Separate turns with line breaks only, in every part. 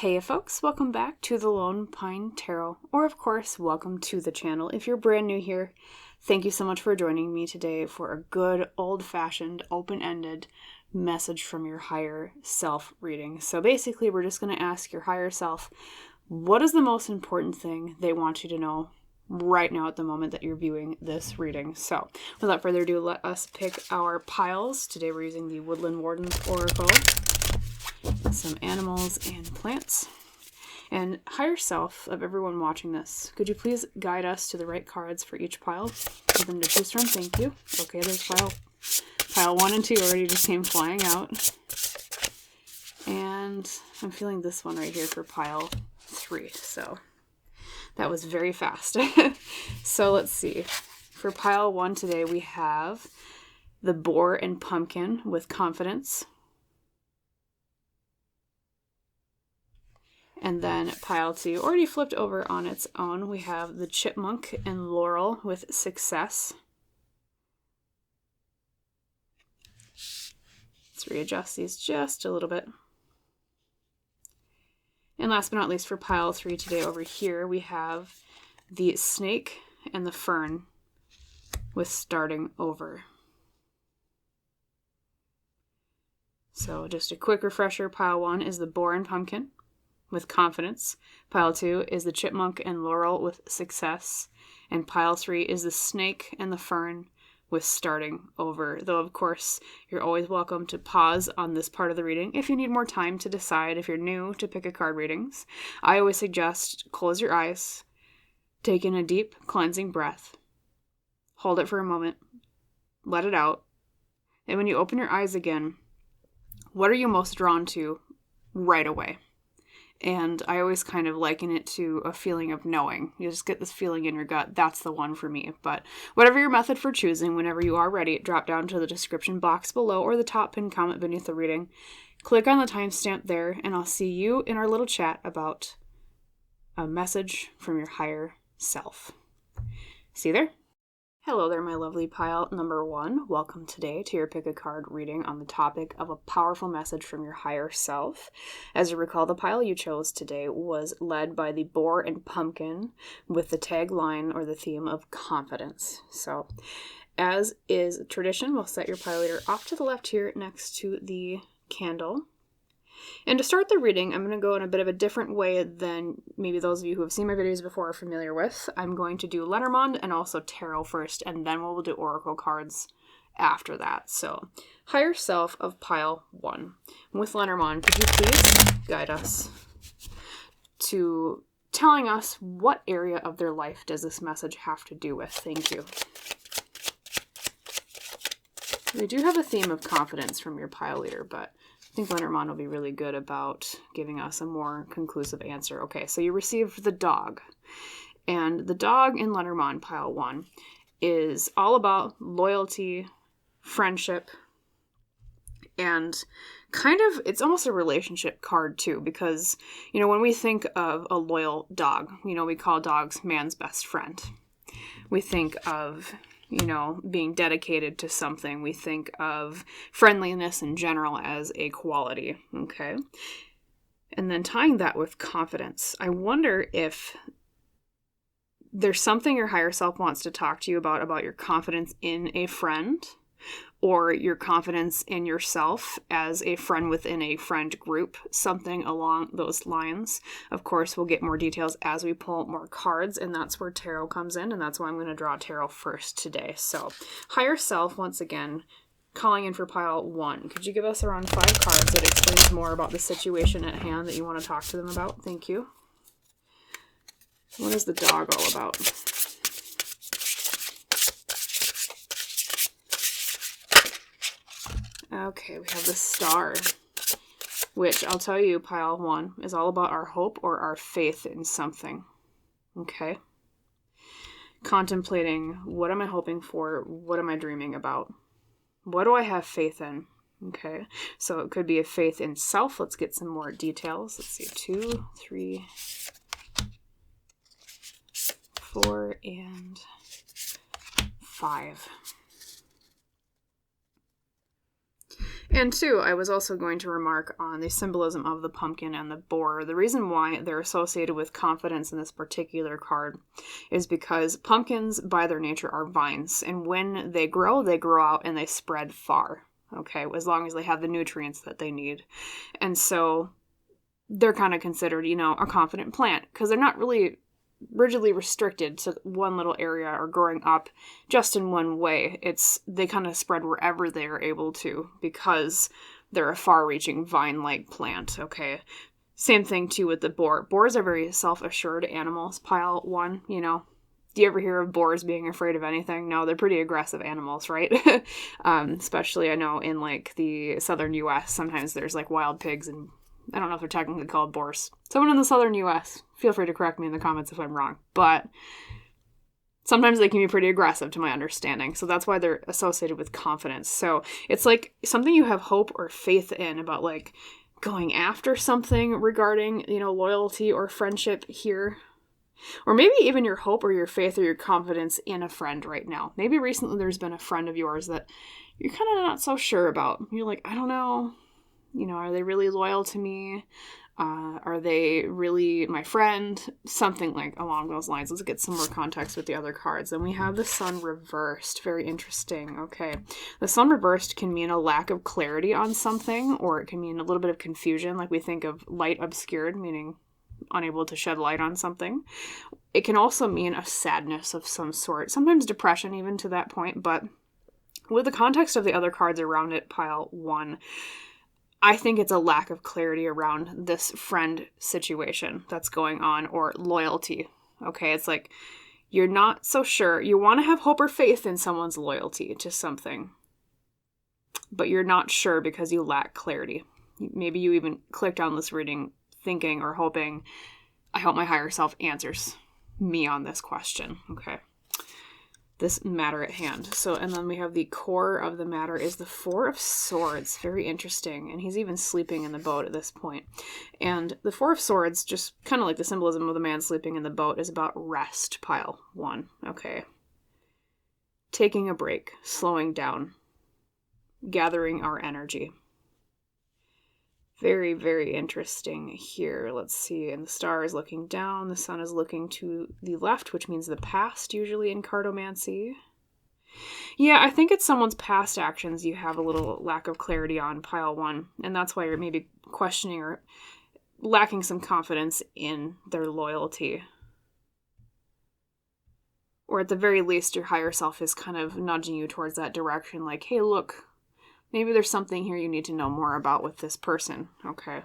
Hey folks, welcome back to the Lone Pine Tarot, or of course, welcome to the channel. If you're brand new here, thank you so much for joining me today for a good old-fashioned, open-ended message from your higher self reading. So basically, we're just going to ask your higher self, what is the most important thing they want you to know right now at the moment that you're viewing this reading? So without further ado, let us pick our piles. Today we're using the Woodland Wardens Oracle. Some animals and plants. And higher self of everyone watching this, could you please guide us to the right cards for each pile? Give them to choose from, thank you. Okay, there's pile 1 and 2 already just came flying out. And I'm feeling this one right here for pile 3, so that was very fast. So let's see. For pile 1 today we have the Boar and Pumpkin with confidence. And then pile 2, already flipped over on its own, we have the Chipmunk and Laurel with success. Let's readjust these just a little bit. And last but not least, for pile 3 today over here, we have the Snake and the Fern with starting over. So just a quick refresher, pile 1 is the Boar and Pumpkin with confidence. Pile 2 is the Chipmunk and Laurel with success. And pile 3 is the Snake and the Fern with starting over. Though, of course, you're always welcome to pause on this part of the reading if you need more time to decide if you're new to pick a card readings. I always suggest close your eyes, take in a deep cleansing breath, hold it for a moment, let it out, and when you open your eyes again, what are you most drawn to right away? And I always kind of liken it to a feeling of knowing. You just get this feeling in your gut. That's the one for me. But whatever your method for choosing, whenever you are ready, drop down to the description box below or the top pinned comment beneath the reading. Click on the timestamp there, and I'll see you in our little chat about a message from your higher self. See you there? Hello there, my lovely pile number 1. Welcome today to your Pick a Card reading on the topic of a powerful message from your higher self. As you recall, the pile you chose today was led by the Boar and Pumpkin with the tagline or the theme of confidence. So, as is tradition, we'll set your pile leader off to the left here next to the candle. And to start the reading, I'm going to go in a bit of a different way than maybe those of you who have seen my videos before are familiar with. I'm going to do Lenormand and also Tarot first, and then we'll do Oracle cards after that. So, higher self of pile 1. With Lenormand, could you please guide us to telling us what area of their life does this message have to do with? Thank you. We do have a theme of confidence from your pile leader, but I think Lenormand will be really good about giving us a more conclusive answer. Okay, so you received the dog. And the dog in Lenormand, pile 1, is all about loyalty, friendship, and kind of, it's almost a relationship card too, because, you know, when we think of a loyal dog, you know, we call dogs man's best friend. We think of, you know, being dedicated to something. We think of friendliness in general as a quality, okay? And then tying that with confidence, I wonder if there's something your higher self wants to talk to you about your confidence in a friend, or your confidence in yourself as a friend within a friend group, something along those lines. Of course, we'll get more details as we pull more cards, and that's where tarot comes in, and that's why I'm going to draw tarot first today. So, higher self, once again, calling in for pile 1. Could you give us around 5 cards that explains more about the situation at hand that you want to talk to them about? Thank you. What is the dog all about? Okay, we have the Star, which I'll tell you, pile 1, is all about our hope or our faith in something. Okay? Contemplating, what am I hoping for? What am I dreaming about? What do I have faith in? Okay, so it could be a faith in self. Let's get some more details. Let's see, 2, 3, 4, and 5. And two, I was also going to remark on the symbolism of the pumpkin and the boar. The reason why they're associated with confidence in this particular card is because pumpkins, by their nature, are vines. And when they grow out and they spread far. Okay, as long as they have the nutrients that they need. And so they're kind of considered, a confident plant because they're not really rigidly restricted to one little area or growing up just in one way. They kind of spread wherever they are able to because they're a far-reaching vine-like plant, okay? Same thing, too, with the boar. Boars are very self-assured animals, pile one, Do you ever hear of boars being afraid of anything? No, they're pretty aggressive animals, right? Especially, I know, in, the southern U.S., sometimes there's, wild pigs and I don't know if they're technically called boars. Someone in the southern U.S., feel free to correct me in the comments if I'm wrong. But sometimes they can be pretty aggressive to my understanding. So that's why they're associated with confidence. So it's like something you have hope or faith in about going after something regarding, loyalty or friendship here. Or maybe even your hope or your faith or your confidence in a friend right now. Maybe recently there's been a friend of yours that you're kind of not so sure about. You're like, I don't know. Are they really loyal to me? Are they really my friend? Something along those lines. Let's get some more context with the other cards. Then we have the sun reversed. Very interesting. Okay. The sun reversed can mean a lack of clarity on something, or it can mean a little bit of confusion. We think of light obscured, meaning unable to shed light on something. It can also mean a sadness of some sort. Sometimes depression even to that point. But with the context of the other cards around it, pile one, I think it's a lack of clarity around this friend situation that's going on, or loyalty. Okay, it's you're not so sure. You want to have hope or faith in someone's loyalty to something, but you're not sure because you lack clarity. Maybe you even clicked on this reading thinking or hoping, I hope my higher self answers me on this question. Okay. This matter at hand. And then we have the core of the matter is the Four of Swords. Very interesting. And he's even sleeping in the boat at this point. And the Four of Swords, just kind of like the symbolism of the man sleeping in the boat, is about rest, pile one. Okay. Taking a break, slowing down, gathering our energy. Very, very interesting here. Let's see. And the star is looking down. The sun is looking to the left, which means the past, usually in cartomancy. Yeah, I think it's someone's past actions you have a little lack of clarity on, pile one. And that's why you're maybe questioning or lacking some confidence in their loyalty. Or at the very least, your higher self is kind of nudging you towards that direction. Hey, look. Maybe there's something here you need to know more about with this person. Okay.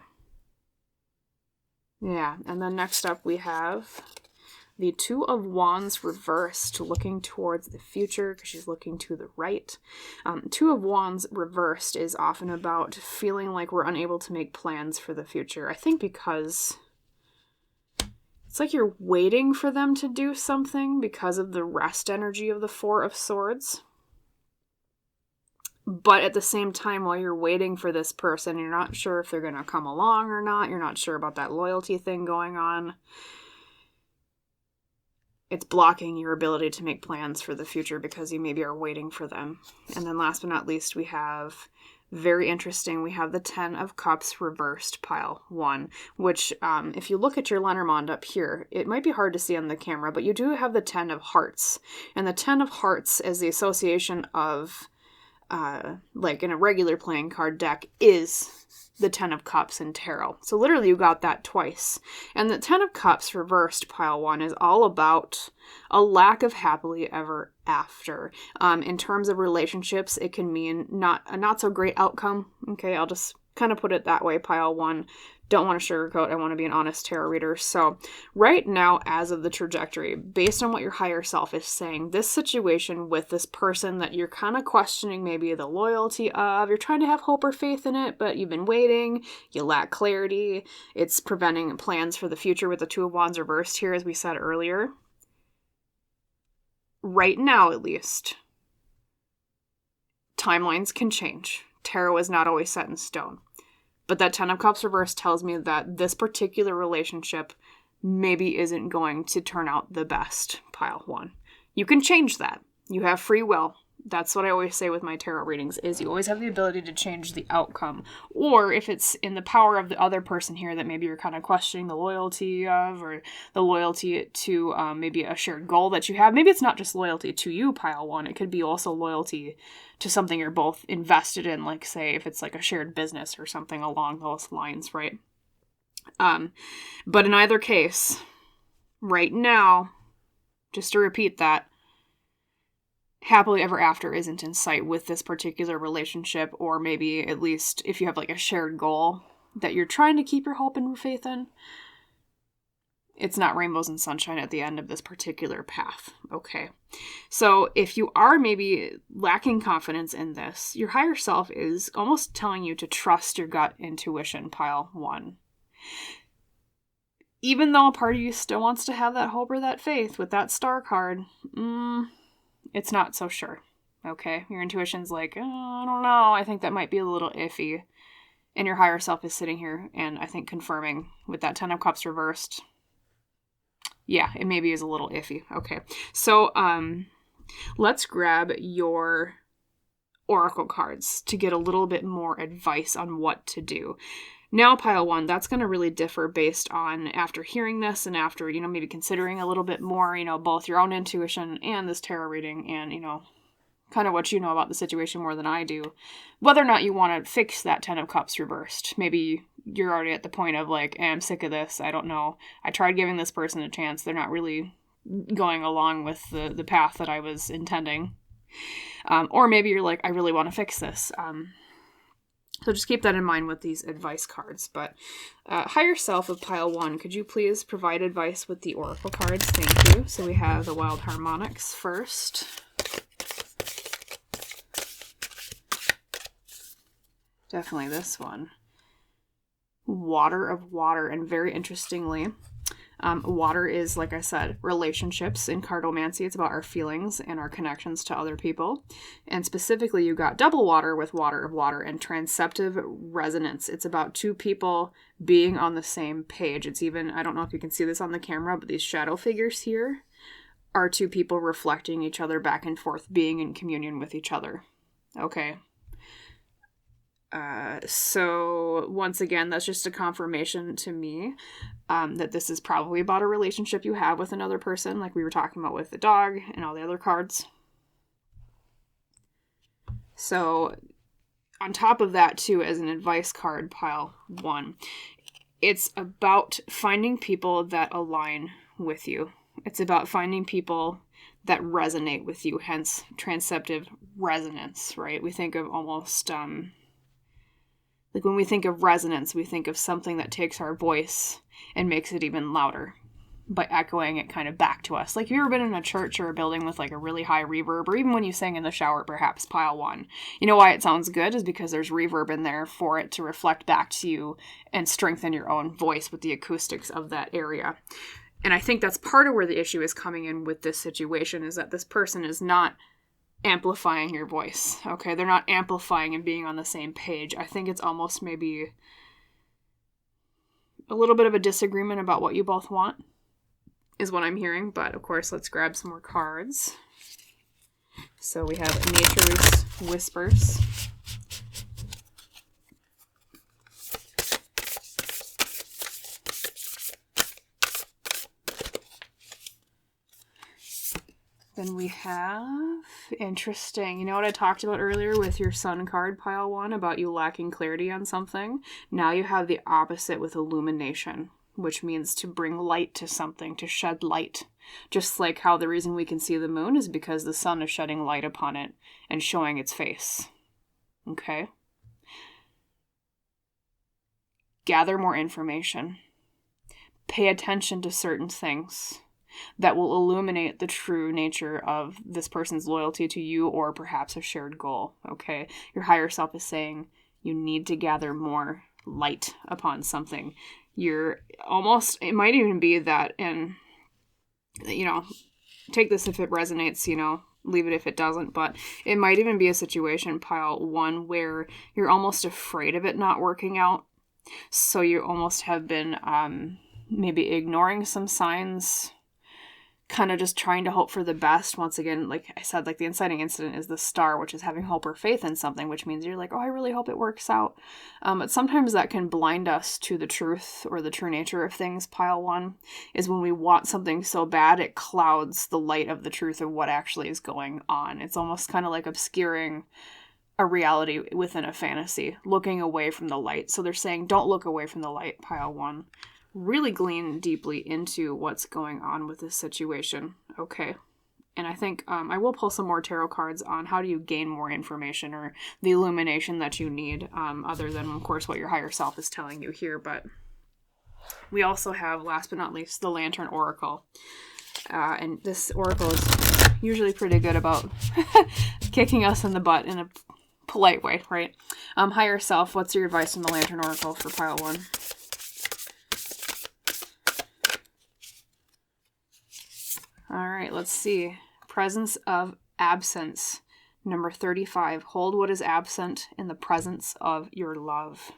Yeah, and then next up we have the Two of Wands reversed, looking towards the future because she's looking to the right. Two of Wands reversed is often about feeling like we're unable to make plans for the future. I think because it's you're waiting for them to do something because of the rest energy of the Four of Swords. But at the same time, while you're waiting for this person, you're not sure if they're going to come along or not. You're not sure about that loyalty thing going on. It's blocking your ability to make plans for the future because you maybe are waiting for them. And then last but not least, we have, very interesting, we have the Ten of Cups reversed, pile one, which if you look at your Lenormand up here, it might be hard to see on the camera, but you do have the Ten of Hearts. And the Ten of Hearts is the association of in a regular playing card deck, is the Ten of Cups in tarot. So literally you got that twice. And the Ten of Cups reversed, pile one, is all about a lack of happily ever after. In terms of relationships, it can mean a not so great outcome. Okay, I'll just kind of put it that way, pile one. Don't want to sugarcoat. I want to be an honest tarot reader. So right now, as of the trajectory, based on what your higher self is saying, this situation with this person that you're kind of questioning maybe the loyalty of, you're trying to have hope or faith in it, but you've been waiting, you lack clarity, it's preventing plans for the future with the Two of Wands reversed here, as we said earlier. Right now, at least, timelines can change. Tarot is not always set in stone. But that Ten of Cups reversed tells me that this particular relationship maybe isn't going to turn out the best, pile one. You can change that. You have free will. That's what I always say with my tarot readings, is you always have the ability to change the outcome. Or if it's in the power of the other person here that maybe you're kind of questioning the loyalty of, or the loyalty to maybe a shared goal that you have. Maybe it's not just loyalty to you, pile one. It could be also loyalty to something you're both invested in, like say if it's like a shared business or something along those lines, right? But in either case, right now, just to repeat that, happily ever after isn't in sight with this particular relationship, or maybe at least if you have like a shared goal that you're trying to keep your hope and faith in, it's not rainbows and sunshine at the end of this particular path. Okay. So if you are maybe lacking confidence in this, your higher self is almost telling you to trust your gut intuition, pile one. Even though a part of you still wants to have that hope or that faith with that star card, it's not so sure, okay? Your intuition's like, I don't know, I think that might be a little iffy. And your higher self is sitting here and I think confirming with that 10 of Cups reversed. Yeah, it maybe is a little iffy. Okay, so let's grab your oracle cards to get a little bit more advice on what to do. Now, pile one, that's going to really differ based on after hearing this and after, maybe considering a little bit more, both your own intuition and this tarot reading and, kind of what you know about the situation more than I do, whether or not you want to fix that 10 of Cups reversed. Maybe you're already at the point of like, I'm sick of this. I don't know. I tried giving this person a chance. They're not really going along with the path that I was intending. Or maybe you're like, I really want to fix this. So just keep that in mind with these advice cards. But higher self of pile one, could you please provide advice with the oracle cards? Thank you. So we have the Wild Harmonics first. Definitely this one. Water of Water. And very interestingly, water is, like I said, relationships. In cartomancy, it's about our feelings and our connections to other people. And specifically, you got double water with Water of Water and transceptive resonance. It's about two people being on the same page. It's even, I don't know if you can see this on the camera, but these shadow figures here are two people reflecting each other back and forth, being in communion with each other. Okay. So once again, that's just a confirmation to me that this is probably about a relationship you have with another person, like we were talking about with the dog and all the other cards. So on top of that, too, as an advice card, pile one, it's about finding people that align with you. It's about finding people that resonate with you, hence transceptive resonance, right? We think of almost... like when we think of resonance, we think of something that takes our voice and makes it even louder by echoing it kind of back to us. Like, have you ever been in a church or a building with like a really high reverb, or even when you sang in the shower, perhaps, pile one? You know why it sounds good is because there's reverb in there for it to reflect back to you and strengthen your own voice with the acoustics of that area. And I think that's part of where the issue is coming in with this situation, is that this person is not amplifying your voice, okay? They're not amplifying and being on the same page. I think it's almost maybe a little bit of a disagreement about what you both want, is what I'm hearing. But of course, let's grab some more cards. So we have Nature's Whispers. Then we have, interesting, you know what I talked about earlier with your Sun card, pile one, about you lacking clarity on something? Now you have the opposite with illumination, which means to bring light to something, to shed light. Just like how the reason we can see the moon is because the sun is shedding light upon it and showing its face. Okay? Gather more information. Pay attention to certain things that will illuminate the true nature of this person's loyalty to you, or perhaps a shared goal, okay? Your higher self is saying you need to gather more light upon something. It might even be that, and, take this if it resonates, leave it if it doesn't, but it might even be a situation, pile one, where you're almost afraid of it not working out. So you almost have been maybe ignoring some signs, kind of just trying to hope for the best. Once again, like I said, like the inciting incident is the star, which is having hope or faith in something, which means you're like, oh, I really hope it works out. But sometimes that can blind us to the truth or the true nature of things. Pile 1 is when we want something so bad, it clouds the light of the truth of what actually is going on. It's almost kind of like obscuring a reality within a fantasy, looking away from the light. So they're saying, don't look away from the light, Pile 1. Really glean deeply into what's going on with this situation. Okay. And I think I will pull some more tarot cards on how do you gain more information or the illumination that you need, other than, of course, what your higher self is telling you here. But we also have, last but not least, the Lantern Oracle. And this oracle is usually pretty good about kicking us in the butt in a polite way, right? Higher self, what's your advice from the Lantern Oracle for Pile 1? All right, let's see. Presence of absence. Number 35. Hold what is absent in the presence of your love.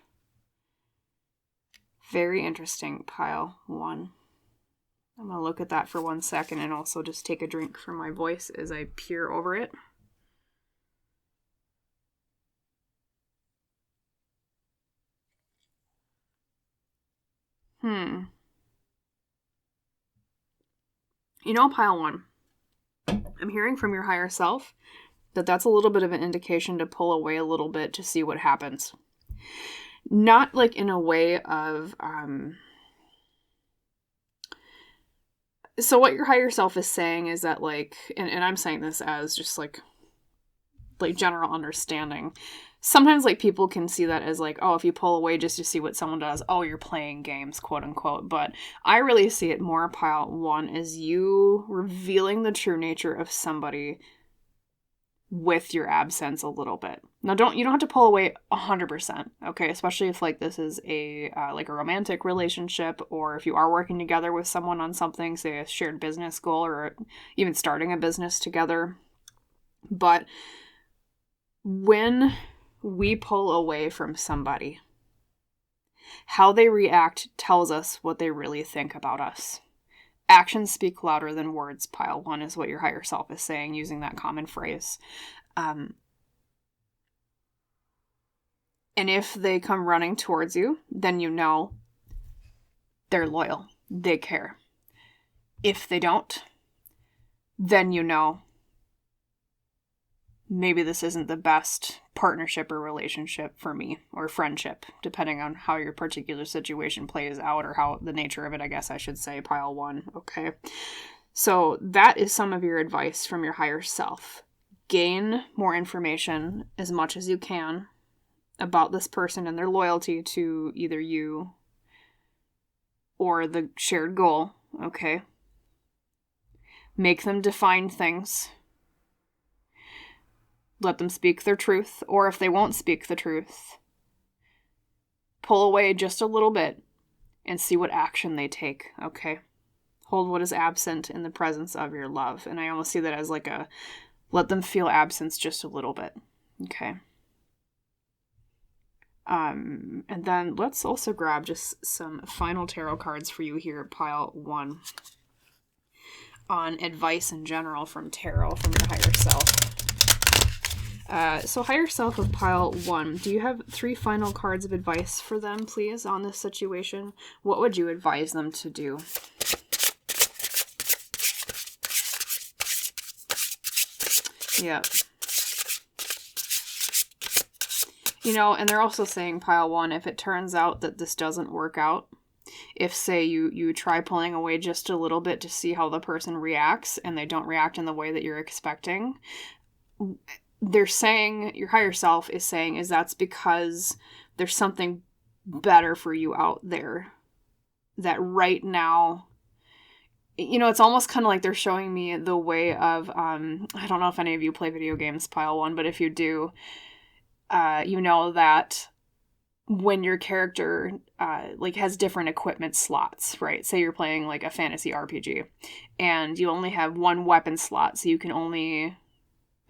Very interesting, Pile 1. I'm going to look at that for 1 second and also just take a drink from my voice as I peer over it. You know, Pile 1, I'm hearing from your higher self that that's a little bit of an indication to pull away a little bit to see what happens. Not like in a way of, so what your higher self is saying is that like, and I'm saying this as just like general understanding. Sometimes like people can see that as like, oh, if you pull away just to see what someone does, oh, you're playing games, quote unquote. But I really see it more, Pile 1, as you revealing the true nature of somebody with your absence a little bit. Now, you don't have to pull away 100%, okay? Especially if like this is a like a romantic relationship, or if you are working together with someone on something, say a shared business goal, or even starting a business together. But when we pull away from somebody, how they react tells us what they really think about us. Actions speak louder than words, Pile 1, is what your higher self is saying, using that common phrase. And if they come running towards you, then you know they're loyal. They care. If they don't, then you know maybe this isn't the best partnership or relationship for me, or friendship, depending on how your particular situation plays out, or how the nature of it, I guess I should say, Pile 1. Okay. So that is some of your advice from your higher self. Gain more information as much as you can about this person and their loyalty to either you or the shared goal. Okay. Make them define things. Let them speak their truth, or if they won't speak the truth, pull away just a little bit and see what action they take, okay? Hold what is absent in the presence of your love. And I almost see that as like a, let them feel absence just a little bit, okay? And then let's also grab just some final tarot cards for you here at Pile 1 on advice in general from tarot, from your higher self. So higher self of Pile 1, do you have 3 final cards of advice for them, please, on this situation? What would you advise them to do? Yeah. You know, and they're also saying, Pile 1, if it turns out that this doesn't work out, if, say, you try pulling away just a little bit to see how the person reacts, and they don't react in the way that you're expecting, they're saying, your higher self is saying, is that's because there's something better for you out there. That right now, you know, it's almost kind of like they're showing me the way of, I don't know if any of you play video games, Pile 1, but if you do, you know that when your character like has different equipment slots, right? Say you're playing like a fantasy RPG and you only have one weapon slot, so you can only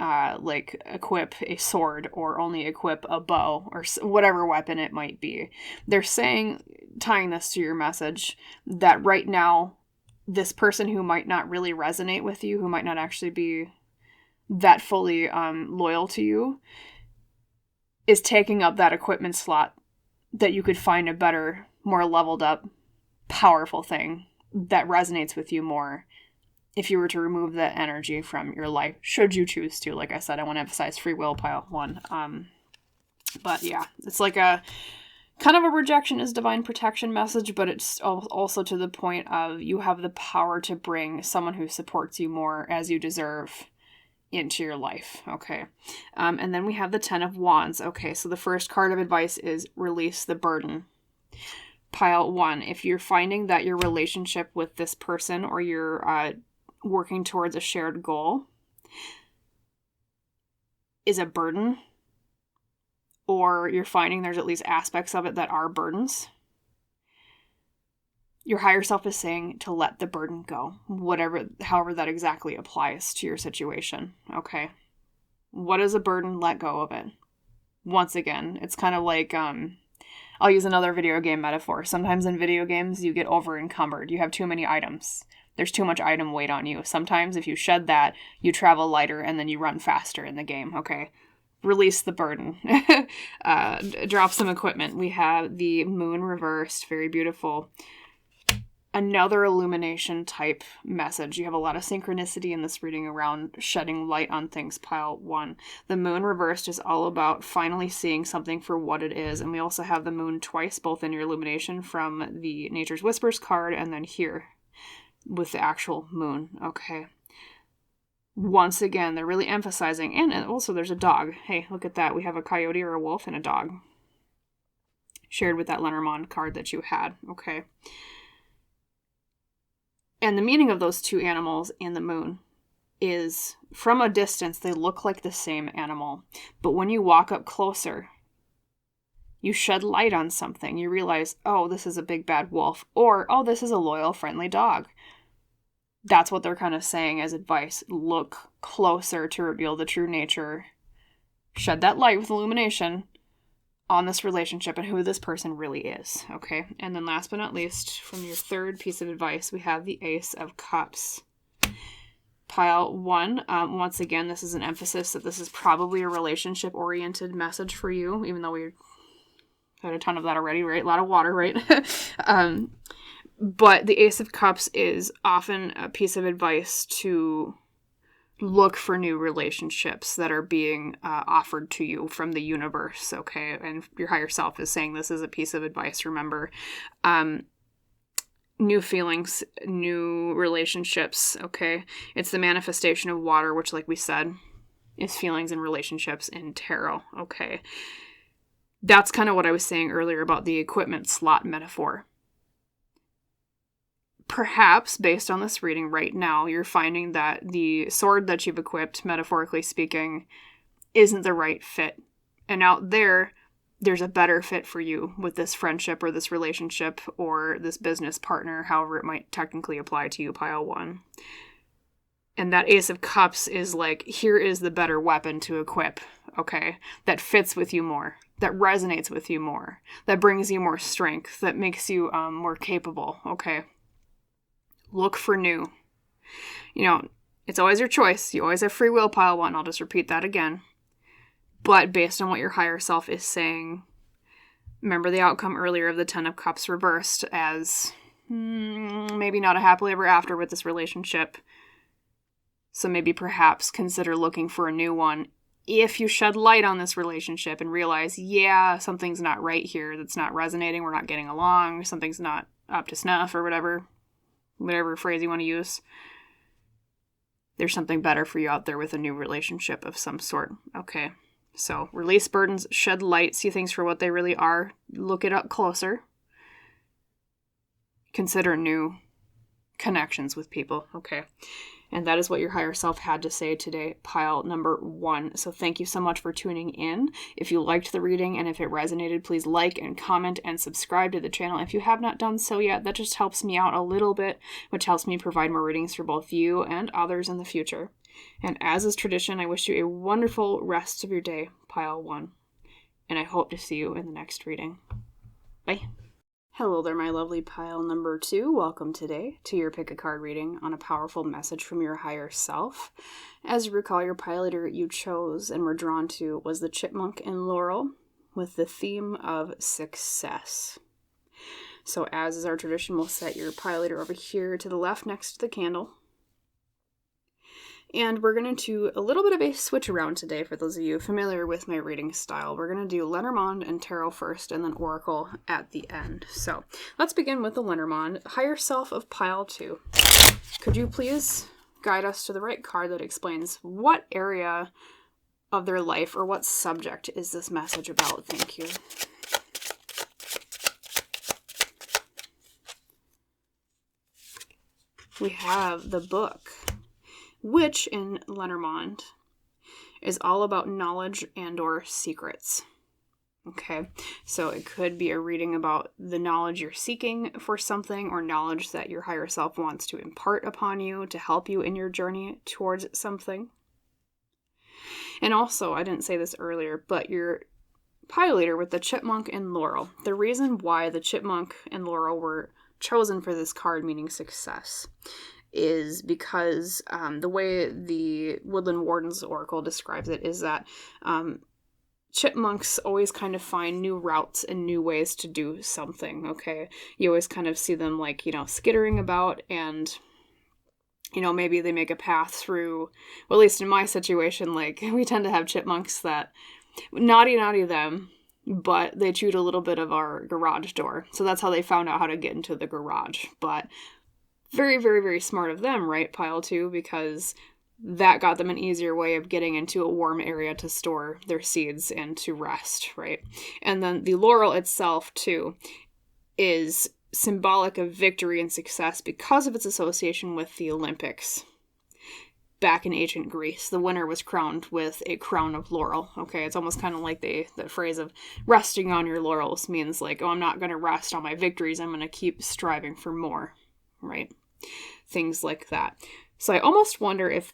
like equip a sword or only equip a bow or whatever weapon it might be. They're saying, tying this to your message, that right now this person who might not really resonate with you, who might not actually be that fully loyal to you, is taking up that equipment slot that you could find a better, more leveled up, powerful thing that resonates with you more if you were to remove that energy from your life, should you choose to. Like I said, I want to emphasize free will, pile 1. But yeah, it's like a kind of a rejection is divine protection message, but it's also to the point of you have the power to bring someone who supports you more as you deserve into your life. Okay. And then we have the 10 of Wands. Okay. So the first card of advice is release the burden. Pile 1, if you're finding that your relationship with this person or you're working towards a shared goal is a burden, or you're finding there's at least aspects of it that are burdens, your higher self is saying to let the burden go, however that exactly applies to your situation. Okay. What is a burden? Let go of it. Once again, it's kind of like, I'll use another video game metaphor. Sometimes in video games, you get over encumbered. You have too many items. There's too much item weight on you. Sometimes if you shed that, you travel lighter and then you run faster in the game. Okay. Release the burden. Drop some equipment. We have the moon reversed. Very beautiful. Another illumination type message. You have a lot of synchronicity in this reading around shedding light on things, pile 1. The moon reversed is all about finally seeing something for what it is. And we also have the moon twice, both in your illumination from the Nature's Whispers card and then here with the actual moon. Okay. Once again, they're really emphasizing, and also there's a dog. Hey, look at that. We have a coyote or a wolf and a dog shared with that Lenormand card that you had. Okay. And the meaning of those two animals and the moon is, from a distance, they look like the same animal. But when you walk up closer, you shed light on something. You realize, oh, this is a big bad wolf. Or, oh, this is a loyal, friendly dog. That's what they're kind of saying as advice. Look closer to reveal the true nature. Shed that light with illumination on this relationship and who this person really is. Okay. And then last but not least, from your third piece of advice, we have the Ace of Cups. Pile 1. Once again, this is an emphasis that this is probably a relationship-oriented message for you, even though we had a ton of that already, right? A lot of water, right? But the Ace of Cups is often a piece of advice to look for new relationships that are being offered to you from the universe, okay? And your higher self is saying this is a piece of advice, remember. New feelings, new relationships, okay? It's the manifestation of water, which, like we said, is feelings and relationships in tarot, okay? That's kind of what I was saying earlier about the equipment slot metaphor. Perhaps, based on this reading right now, you're finding that the sword that you've equipped, metaphorically speaking, isn't the right fit. And out there's a better fit for you with this friendship or this relationship or this business partner, however it might technically apply to you, pile 1. And that Ace of Cups is like, here is the better weapon to equip, okay? That fits with you more, that resonates with you more, that brings you more strength, that makes you more capable, okay? Look for new. You know, it's always your choice. You always have free will, pile 1. I'll just repeat that again. But based on what your higher self is saying, remember the outcome earlier of the 10 of Cups reversed as maybe not a happily ever after with this relationship. So maybe perhaps consider looking for a new one if you shed light on this relationship and realize, yeah, something's not right here. That's not resonating. We're not getting along. Something's not up to snuff or whatever phrase you want to use. There's something better for you out there with a new relationship of some sort. Okay. So release burdens, shed light, see things for what they really are. Look it up closer. Consider new connections with people. Okay. And that is what your higher self had to say today, pile number 1. So thank you so much for tuning in. If you liked the reading and if it resonated, please like and comment and subscribe to the channel. If you have not done so yet, that just helps me out a little bit, which helps me provide more readings for both you and others in the future. And as is tradition, I wish you a wonderful rest of your day, pile 1. And I hope to see you in the next reading. Bye. Hello there, my lovely pile number 2. Welcome today to your pick a card reading on a powerful message from your higher self. As you recall, your pile leader you chose and were drawn to was the Chipmunk and Laurel with the theme of success. So as is our tradition, we'll set your pile leader over here to the left next to the candle. And we're going to do a little bit of a switch around today for those of you familiar with my reading style. We're going to do Lenormand and Tarot first and then Oracle at the end. So let's begin with the Lenormand. Higher Self of Pile 2. Could you please guide us to the right card that explains what area of their life or what subject is this message about? Thank you. We have the book, which in Lenormand is all about knowledge and or secrets. Okay, so it could be a reading about the knowledge you're seeking for something or knowledge that your higher self wants to impart upon you to help you in your journey towards something. And also, I didn't say this earlier, but your pile leader with the Chipmunk and Laurel. The reason why the Chipmunk and Laurel were chosen for this card, meaning success, is because the way the Woodland Wardens Oracle describes it is that chipmunks always kind of find new routes and new ways to do something, okay? You always kind of see them, like, skittering about and, maybe they make a path through, well, at least in my situation, like, we tend to have chipmunks that, naughty them, but they chewed a little bit of our garage door. So that's how they found out how to get into the garage. But very, very, very smart of them, right, Pile 2, because that got them an easier way of getting into a warm area to store their seeds and to rest, right? And then the laurel itself, too, is symbolic of victory and success because of its association with the Olympics. Back in ancient Greece, the winner was crowned with a crown of laurel. Okay, it's almost kind of like the phrase of resting on your laurels means like, oh, I'm not going to rest on my victories. I'm going to keep striving for more, right? Things like that. So I almost wonder if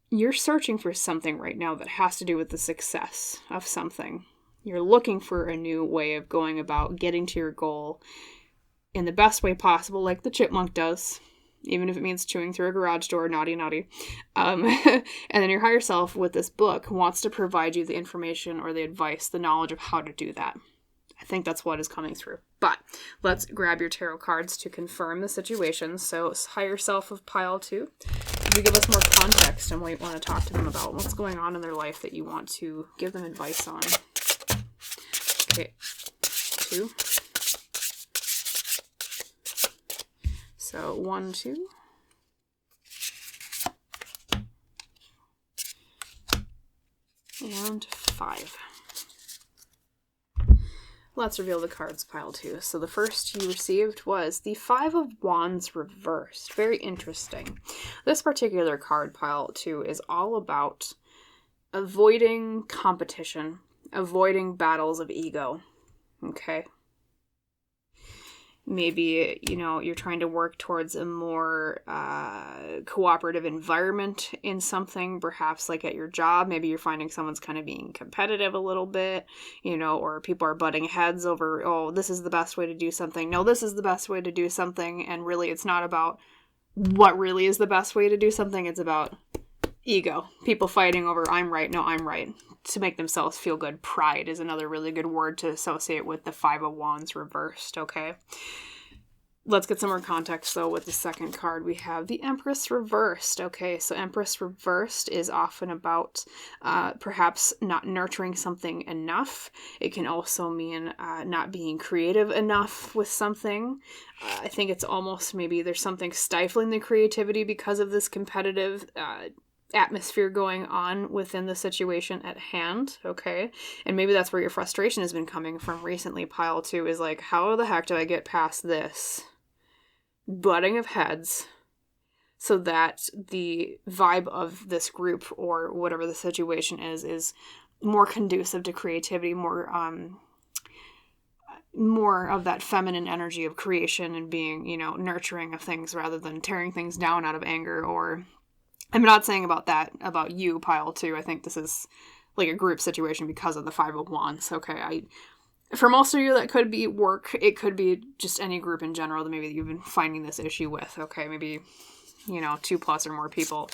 you're searching for something right now that has to do with the success of something. You're looking for a new way of going about getting to your goal in the best way possible, like the chipmunk does. Even if it means chewing through a garage door, naughty. And then your higher self with this book wants to provide you the information or the advice, the knowledge of how to do that. I think that's what is coming through. But let's grab your tarot cards to confirm the situation. So higher self of Pile 2. Could you give us more context on what you want to talk to them about? What's going on in their life that you want to give them advice on? Okay. 2. So 1, 2. And 5. Let's reveal the cards, Pile 2. So the first you received was the 5 of Wands reversed. Very interesting. This particular card, Pile 2, is all about avoiding competition, avoiding battles of ego. Okay? Maybe, you're trying to work towards a more cooperative environment in something, perhaps like at your job. Maybe you're finding someone's kind of being competitive a little bit, or people are butting heads over, oh, this is the best way to do something. No, this is the best way to do something. And really, it's not about what really is the best way to do something. It's about ego. People fighting over, I'm right, no, I'm right, to make themselves feel good. Pride is another really good word to associate with the 5 of Wands reversed, okay? Let's get some more context, though, with the second card. We have the Empress reversed, okay? So Empress reversed is often about perhaps not nurturing something enough. It can also mean not being creative enough with something. I think it's almost maybe there's something stifling the creativity because of this competitive atmosphere going on within the situation at hand, okay? And maybe that's where your frustration has been coming from recently, Pile 2, is like, how the heck do I get past this butting of heads so that the vibe of this group or whatever the situation is more conducive to creativity, more of that feminine energy of creation and being, nurturing of things rather than tearing things down out of anger. Or I'm not saying about you, Pile 2. I think this is like a group situation because of the 5 of Wands. Okay, For most of you, that could be work. It could be just any group in general that maybe you've been finding this issue with. Okay, maybe, 2+ or more people.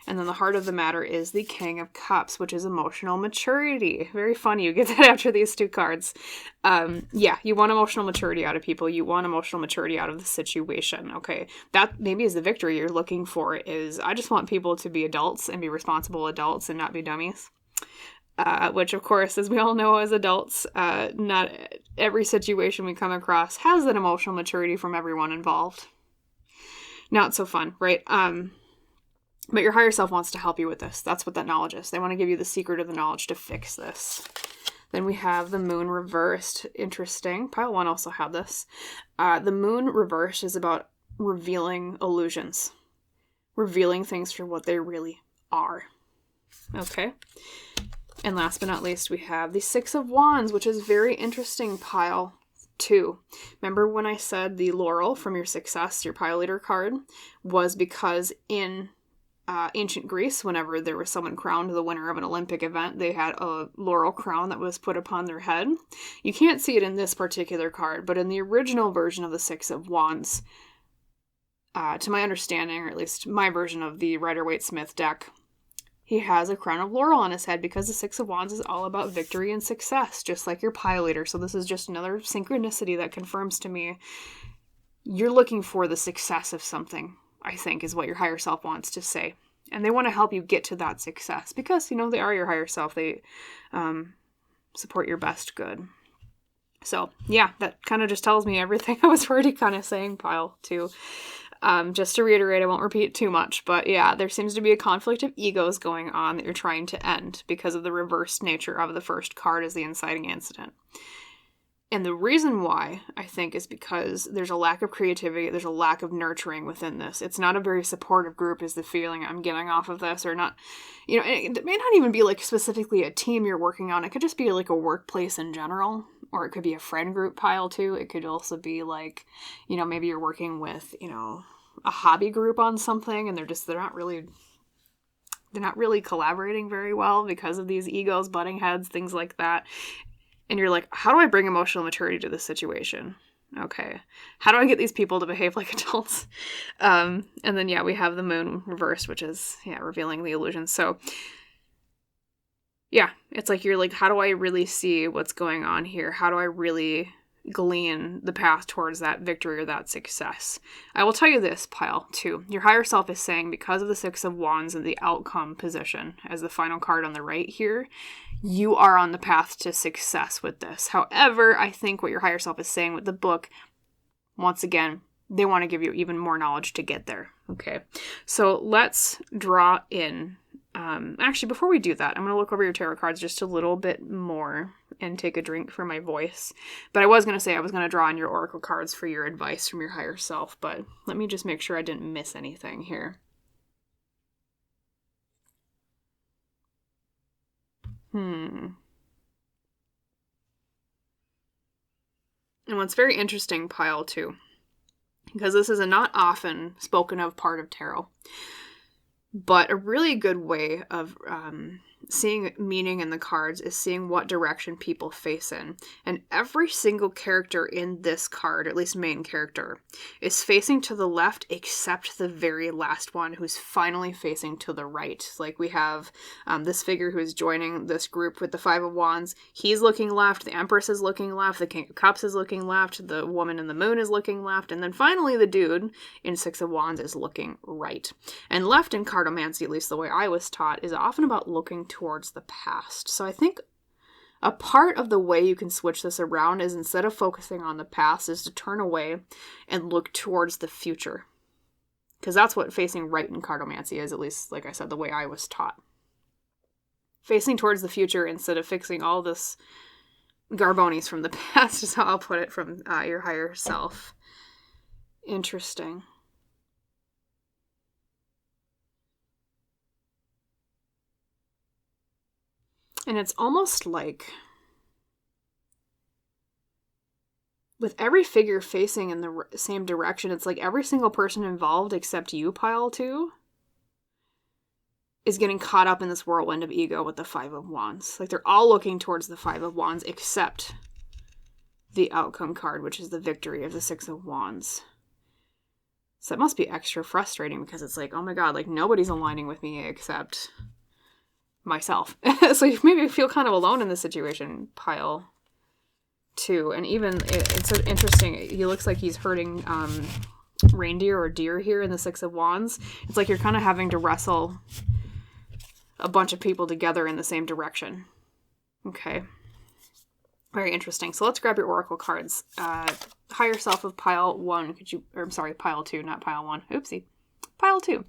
And then the heart of the matter is the King of Cups, which is emotional maturity. Very funny you get that after these 2 cards. You want emotional maturity out of people. You want emotional maturity out of the situation, okay? That maybe is the victory you're looking for, is I just want people to be adults and be responsible adults and not be dummies. Which, of course, as we all know as adults, not every situation we come across has an emotional maturity from everyone involved. Not so fun, right? But your higher self wants to help you with this. That's what that knowledge is. They want to give you the secret of the knowledge to fix this. Then we have the moon reversed. Interesting. Pile 1 also had this. The moon reversed is about revealing illusions. Revealing things for what they really are. Okay. And last but not least, we have the 6 of Wands, which is very interesting, Pile 2. Remember when I said the Laurel from your success, your Pile Leader card, was because in ancient Greece, whenever there was someone crowned the winner of an Olympic event, they had a laurel crown that was put upon their head. You can't see it in this particular card, but in the original version of the 6 of Wands, to my understanding, or at least my version of the Rider-Waite-Smith deck, he has a crown of laurel on his head because the 6 of Wands is all about victory and success, just like your Pile Leader. So this is just another synchronicity that confirms to me you're looking for the success of something, I think, is what your higher self wants to say. And they want to help you get to that success because, they are your higher self. They support your best good. So, yeah, that kind of just tells me everything I was already kind of saying, Pile 2. Just to reiterate, I won't repeat too much, but yeah, there seems to be a conflict of egos going on that you're trying to end because of the reversed nature of the first card as the inciting incident. And the reason why, I think, is because there's a lack of creativity, there's a lack of nurturing within this. It's not a very supportive group is the feeling I'm getting off of this, or not, it may not even be like specifically a team you're working on. It could just be like a workplace in general, or it could be a friend group, Pile 2. It could also be like, maybe you're working with, a hobby group on something and they're not really collaborating very well because of these egos, butting heads, things like that. And you're like, how do I bring emotional maturity to this situation? Okay. How do I get these people to behave like adults? And then, we have the moon reversed, which is, revealing the illusion. So, it's like, you're like, how do I really see what's going on here? How do I really glean the path towards that victory or that success? I will tell you this, Pile 2. Your higher self is saying because of the 6 of Wands and the outcome position as the final card on the right here, you are on the path to success with this. However, I think what your higher self is saying with the book, once again, they want to give you even more knowledge to get there. Okay, so let's draw in. Actually, before we do that, I'm going to look over your tarot cards just a little bit more and take a drink for my voice. But I was going to say I was going to draw in your oracle cards for your advice from your higher self, but let me just make sure I didn't miss anything here. And what's very interesting, Pile 2, because this is a not often spoken of part of tarot, but a really good way of seeing meaning in the cards is seeing what direction people face in. And every single character in this card, at least main character, is facing to the left except the very last one who's finally facing to the right. Like we have this figure who is joining this group with the 5 of Wands. He's looking left, the Empress is looking left, the King of Cups is looking left, the woman in the moon is looking left, and then finally the dude in 6 of Wands is looking right. And left in cartomancy, at least the way I was taught, is often about looking towards the past. So I think a part of the way you can switch this around is instead of focusing on the past is to turn away and look towards the future. Because that's what facing right in cartomancy is, at least, like I said, the way I was taught. Facing towards the future instead of fixing all this garbonis from the past is how I'll put it from your higher self. Interesting. And it's almost like with every figure facing in the same direction, it's like every single person involved except you, Pile 2, is getting caught up in this whirlwind of ego with the 5 of Wands. Like they're all looking towards the 5 of Wands except the outcome card, which is the victory of the Six of Wands. So that must be extra frustrating because it's like, oh my god, like nobody's aligning with me except myself. So you maybe feel kind of alone in this situation, pile 2. And even, it's so interesting, he looks like he's hurting reindeer or deer here in the Six of Wands. It's like you're kind of having to wrestle a bunch of people together in the same direction. Okay. Very interesting. So let's grab your oracle cards. Higher self of pile 1. Pile 2, not pile 1. Oopsie. Pile 2.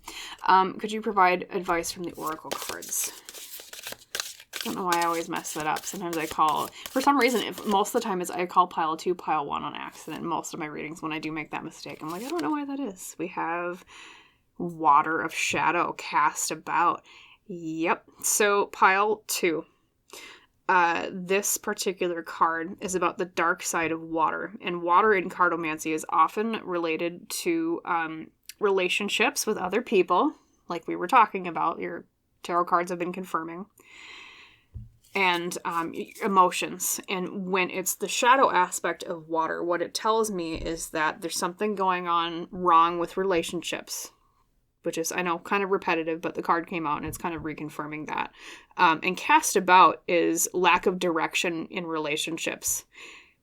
Could you provide advice from the oracle cards? I don't know why I always mess that up. Sometimes I call, for some reason, most of the time I call pile 2 pile 1 on accident. Most of my readings, when I do make that mistake, I'm like, I don't know why that is. We have Water of Shadow cast about. Yep. So pile 2. This particular card is about the dark side of water. And water in cartomancy is often related to relationships with other people, like we were talking about. Your tarot cards have been confirming. And emotions. And when it's the shadow aspect of water, what it tells me is that there's something going on wrong with relationships, which is, I know, kind of repetitive, but the card came out and it's kind of reconfirming that. And cast about is lack of direction in relationships.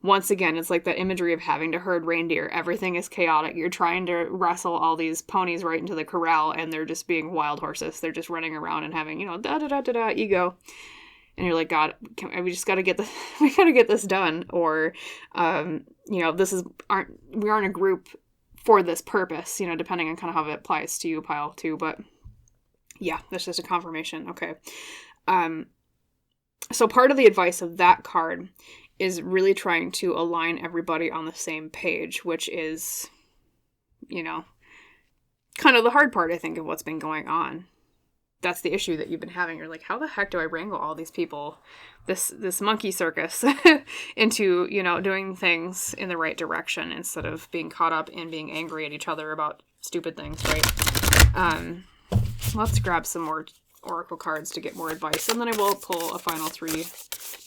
Once again, it's like that imagery of having to herd reindeer. Everything is chaotic. You're trying to wrestle all these ponies right into the corral, and they're just being wild horses. They're just running around and having, da-da-da-da-da, ego. And you're like, God, we just got to get this, we got to get this done. Or, we aren't a group for this purpose, depending on kind of how it applies to you, pile 2. But yeah, that's just a confirmation. Okay. So part of the advice of that card is really trying to align everybody on the same page, which is, kind of the hard part, I think, of what's been going on. That's the issue that you've been having. You're like, how the heck do I wrangle all these people, this monkey circus, into, doing things in the right direction instead of being caught up in being angry at each other about stupid things, right? Let's grab some more oracle cards to get more advice, and then I will pull a final 3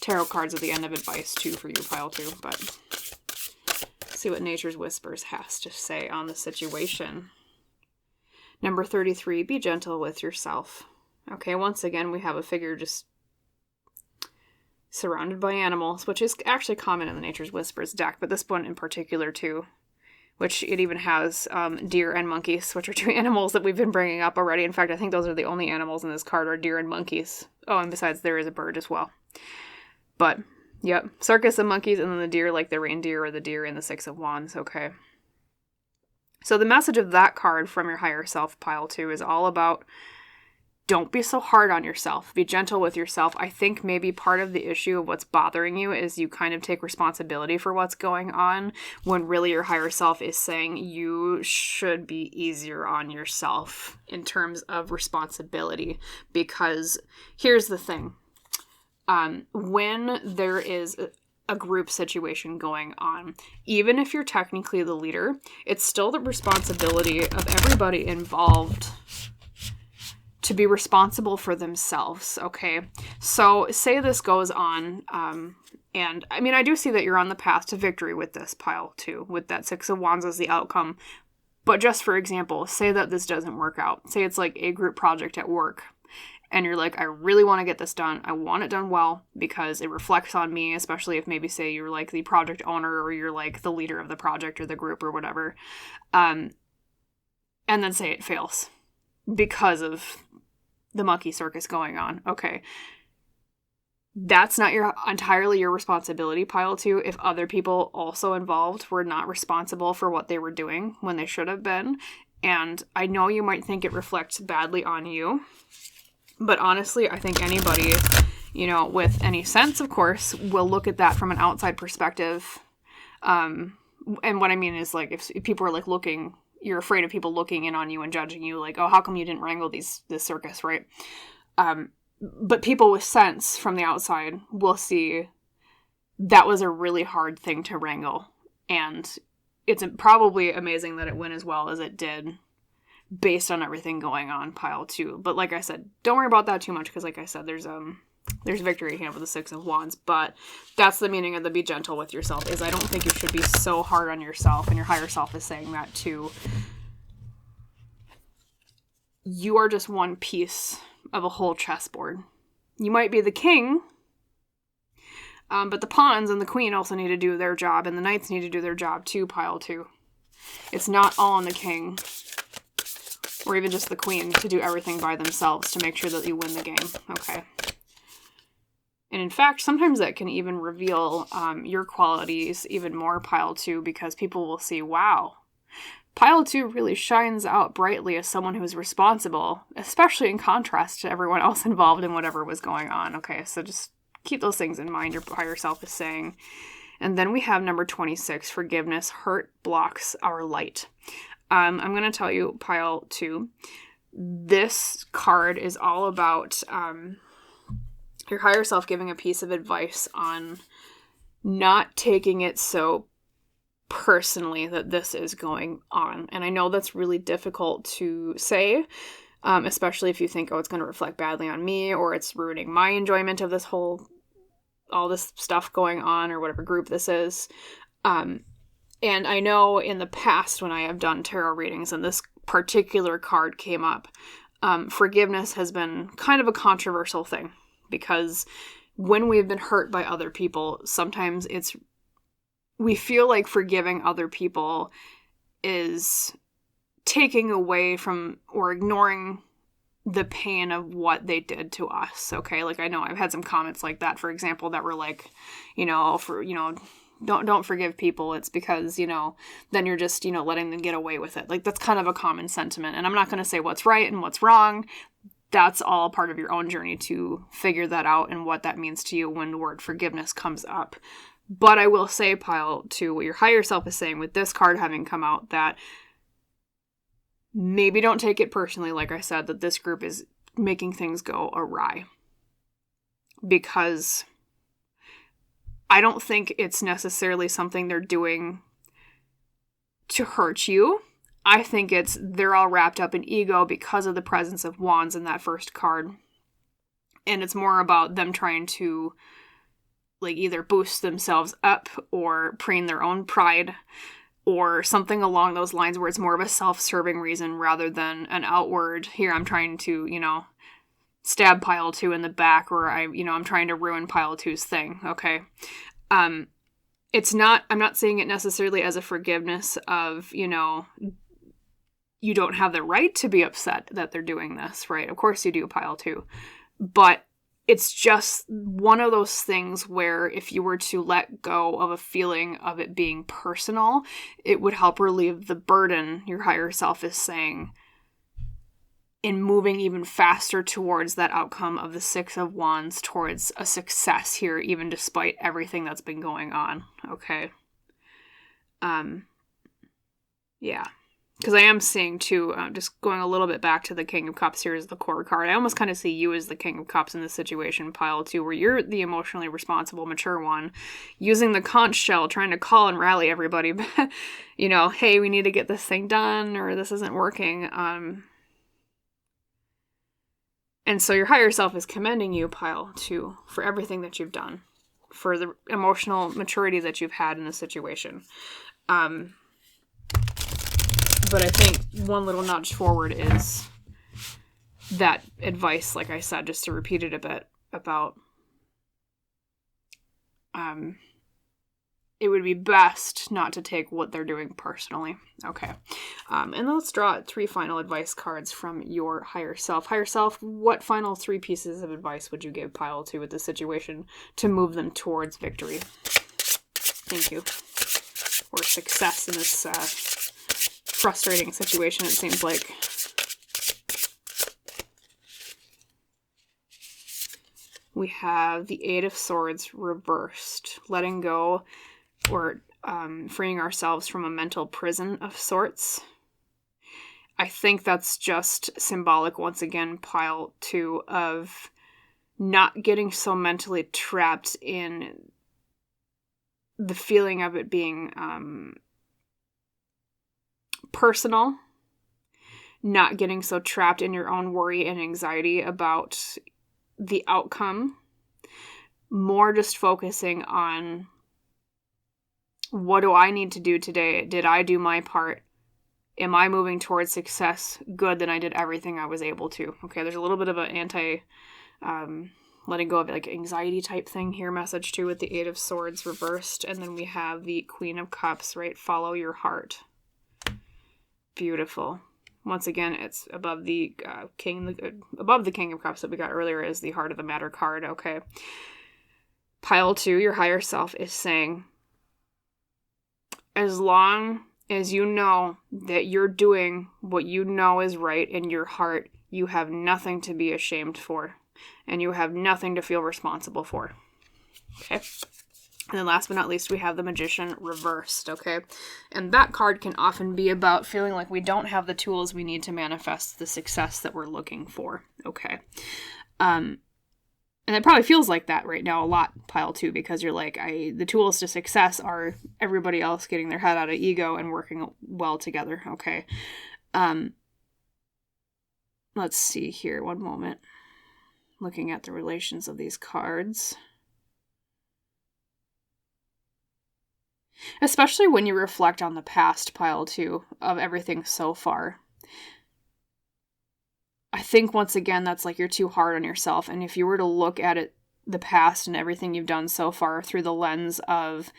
tarot cards at the end of advice, too, for you, pile 2, but see what Nature's Whispers has to say on the situation. Number 33, be gentle with yourself. Okay, once again, we have a figure just surrounded by animals, which is actually common in the Nature's Whispers deck, but this one in particular, too, which it even has deer and monkeys, which are 2 animals that we've been bringing up already. In fact, I think those are the only animals in this card are deer and monkeys. Oh, and besides, there is a bird as well. But, yep, circus and monkeys, and then the deer, like the reindeer or the deer in the Six of Wands, okay. So the message of that card from your higher self, pile 2, is all about don't be so hard on yourself. Be gentle with yourself. I think maybe part of the issue of what's bothering you is you kind of take responsibility for what's going on when really your higher self is saying you should be easier on yourself in terms of responsibility. Because here's the thing. When there is a group situation going on, even if you're technically the leader, it's still the responsibility of everybody involved to be responsible for themselves, okay? So say this goes on, and I mean, I do see that you're on the path to victory with this pile 2, with that Six of Wands as the outcome. But just for example, say that this doesn't work out. Say it's like a group project at work, and you're like, I really want to get this done. I want it done well because it reflects on me, especially if maybe say you're like the project owner or you're like the leader of the project or the group or whatever. And then say it fails because of the monkey circus going on. Okay. That's not entirely your responsibility, pile 2, if other people also involved were not responsible for what they were doing when they should have been. And I know you might think it reflects badly on you, but honestly, I think anybody, with any sense, of course, will look at that from an outside perspective. And what I mean is, like, if people are, like, looking, you're afraid of people looking in on you and judging you, like, oh, how come you didn't wrangle this circus, right? But people with sense from the outside will see that was a really hard thing to wrangle. And it's probably amazing that it went as well as it did based on everything going on, pile 2. But like I said, don't worry about that too much because like I said, there's There's victory at hand with the Six of Wands, but that's the meaning of the be gentle with yourself, is I don't think you should be so hard on yourself, and your higher self is saying that too. You are just one piece of a whole chessboard. You might be the king, but the pawns and the queen also need to do their job, and the knights need to do their job too, pile 2. It's not all on the king, or even just the queen, to do everything by themselves to make sure that you win the game, okay? And in fact, sometimes that can even reveal your qualities even more, pile 2, because people will see, wow, pile 2 really shines out brightly as someone who's responsible, especially in contrast to everyone else involved in whatever was going on. Okay, so just keep those things in mind, your higher self is saying. And then we have number 26, forgiveness. Hurt blocks our light. I'm going to tell you, pile 2, this card is all about your higher self giving a piece of advice on not taking it so personally that this is going on. And I know that's really difficult to say, especially if you think, oh, it's going to reflect badly on me, or it's ruining my enjoyment of this whole, all this stuff going on, or whatever group this is. And I know in the past when I have done tarot readings and this particular card came up, forgiveness has been kind of a controversial thing, because when we've been hurt by other people, sometimes we feel like forgiving other people is taking away from or ignoring the pain of what they did to us. Okay. Like I know I've had some comments like that, for example, that were like, don't forgive people. It's because, then you're just, letting them get away with it. Like that's kind of a common sentiment. And I'm not going to say what's right and what's wrong. That's all part of your own journey to figure that out and what that means to you when the word forgiveness comes up. But I will say, pile 2, what your higher self is saying with this card having come out, that maybe don't take it personally, like I said, that this group is making things go awry. Because I don't think it's necessarily something they're doing to hurt you. I think they're all wrapped up in ego because of the presence of wands in that first card. And it's more about them trying to like either boost themselves up or preen their own pride or something along those lines, where it's more of a self-serving reason rather than an outward, here I'm trying to, stab pile 2 in the back, or I'm trying to ruin pile 2's thing. Okay. I'm not saying it necessarily as a forgiveness of, you don't have the right to be upset that they're doing this, right? Of course you do, pile 2. But it's just one of those things where if you were to let go of a feeling of it being personal, it would help relieve the burden, your higher self is saying, in moving even faster towards that outcome of the Six of Wands, towards a success here, even despite everything that's been going on. Okay. Yeah. Because I am seeing, too, just going a little bit back to the King of Cups here as the core card, I almost kind of see you as the King of Cups in this situation, pile 2, where you're the emotionally responsible, mature one, using the conch shell, trying to call and rally everybody, hey, we need to get this thing done, or this isn't working. And so your higher self is commending you, pile 2, for everything that you've done, for the emotional maturity that you've had in this situation. But I think one little nudge forward is that advice, like I said, just to repeat it a bit, about it would be best not to take what they're doing personally. Okay. And let's draw 3 final advice cards from your higher self. Higher self, what final 3 pieces of advice would you give pile 2 with this situation to move them towards victory? Thank you. Or success in this frustrating situation, it seems like. We have the Eight of Swords reversed, letting go or freeing ourselves from a mental prison of sorts. I think that's just symbolic, once again, pile 2, of not getting so mentally trapped in the feeling of it being personal, not getting so trapped in your own worry and anxiety about the outcome more just focusing on, what do I need to do today? Did I do my part? Am I moving towards success? Good, then I did everything I was able to. Okay, there's a little bit of an letting go of like anxiety type thing here message too with the Eight of Swords reversed. And then we have the Queen of Cups, right? Follow your heart. Beautiful. Once again, it's above the above the King of Cups that we got earlier is the Heart of the Matter card. Okay. Pile 2, your higher self is saying, as long as you know that you're doing what you know is right in your heart, you have nothing to be ashamed for, and you have nothing to feel responsible for. Okay. And then last but not least, we have the Magician reversed, okay? And that card can often be about feeling like we don't have the tools we need to manifest the success that we're looking for, okay? And it probably feels like that right now a lot, Pile 2, because you're like, the tools to success are everybody else getting their head out of ego and working well together, okay? Let's see here, one moment. Looking at the relations of these cards. Especially when you reflect on the past, Pile 2, of everything so far. I think, once again, that's like you're too hard on yourself. And if you were to look at it, the past and everything you've done so far through the lens of,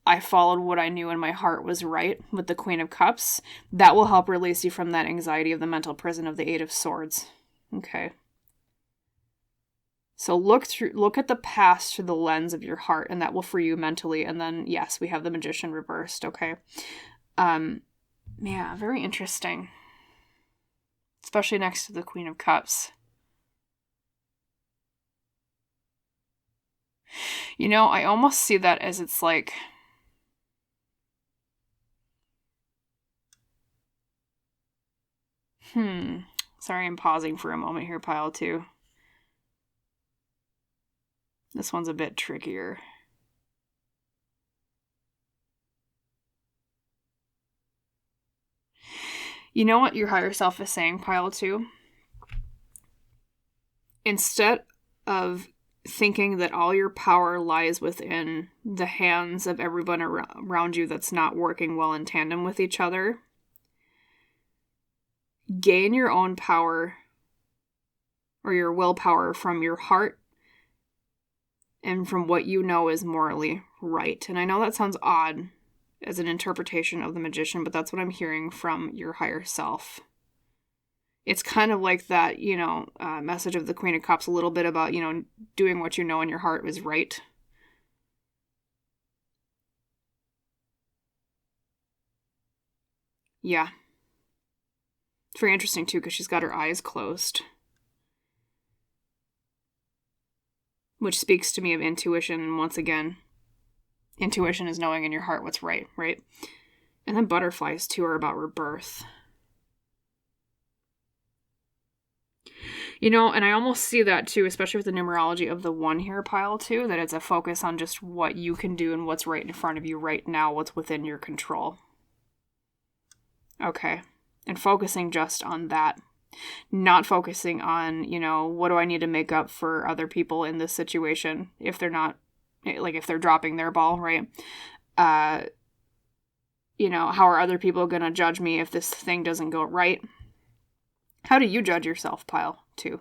I followed what I knew and my heart was right with the Queen of Cups, that will help release you from that anxiety of the mental prison of the Eight of Swords. Okay. So look at the past through the lens of your heart, and that will free you mentally. And then, yes, we have the Magician reversed, okay? Yeah, very interesting. Especially next to the Queen of Cups. You know, I almost see that as it's like, sorry, I'm pausing for a moment here, Pile 2. This one's a bit trickier. You know what your higher self is saying, Pile 2? Instead of thinking that all your power lies within the hands of everyone around you that's not working well in tandem with each other, gain your own power or your willpower from your heart and from what you know is morally right. And I know that sounds odd as an interpretation of the Magician, but that's what I'm hearing from your higher self. It's kind of like that, message of the Queen of Cups, a little bit about, doing what you know in your heart is right. Yeah. It's very interesting, too, because she's got her eyes closed. Which speaks to me of intuition, and once again, intuition is knowing in your heart what's right? And then butterflies, too, are about rebirth. And I almost see that, too, especially with the numerology of the 1 here, Pile 2, that it's a focus on just what you can do and what's right in front of you right now, what's within your control. Okay. And focusing just on that. Not focusing on, what do I need to make up for other people in this situation if they're not, like if they're dropping their ball, right? How are other people going to judge me if this thing doesn't go right? How do you judge yourself, Pile 2?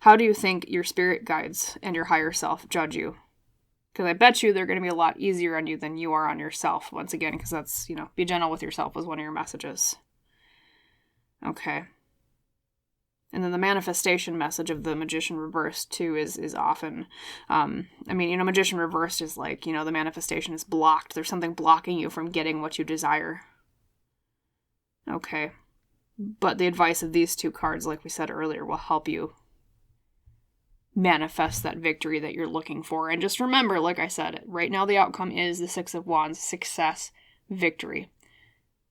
How do you think your spirit guides and your higher self judge you? Because I bet you they're going to be a lot easier on you than you are on yourself, once again, because that's, be gentle with yourself was one of your messages. Okay. And then the manifestation message of the Magician reversed, too, is often, Magician reversed is like, the manifestation is blocked. There's something blocking you from getting what you desire. Okay. But the advice of these 2 cards, like we said earlier, will help you manifest that victory that you're looking for. And just remember, like I said, right now the outcome is the 6 of Wands, success, victory.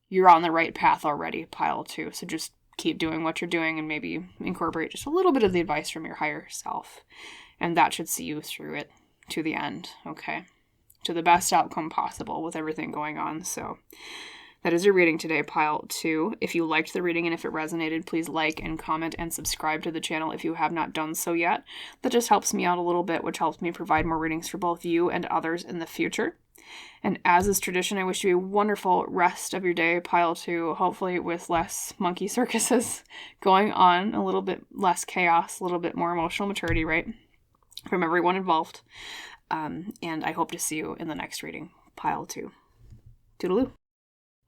You're on the right path already, Pile 2. So just keep doing what you're doing and maybe incorporate just a little bit of the advice from your higher self. And that should see you through it to the end, okay? To the best outcome possible with everything going on. So That is your reading today, pile 2. If you liked the reading and if it resonated, please like and comment and subscribe to the channel if you have not done so yet. That just helps me out a little bit, which helps me provide more readings for both you and others in the future. And as is tradition, I wish you a wonderful rest of your day, pile 2, hopefully with less monkey circuses going on, a little bit less chaos, a little bit more emotional maturity, right? From everyone involved. And I hope to see you in the next reading, pile 2. Toodaloo.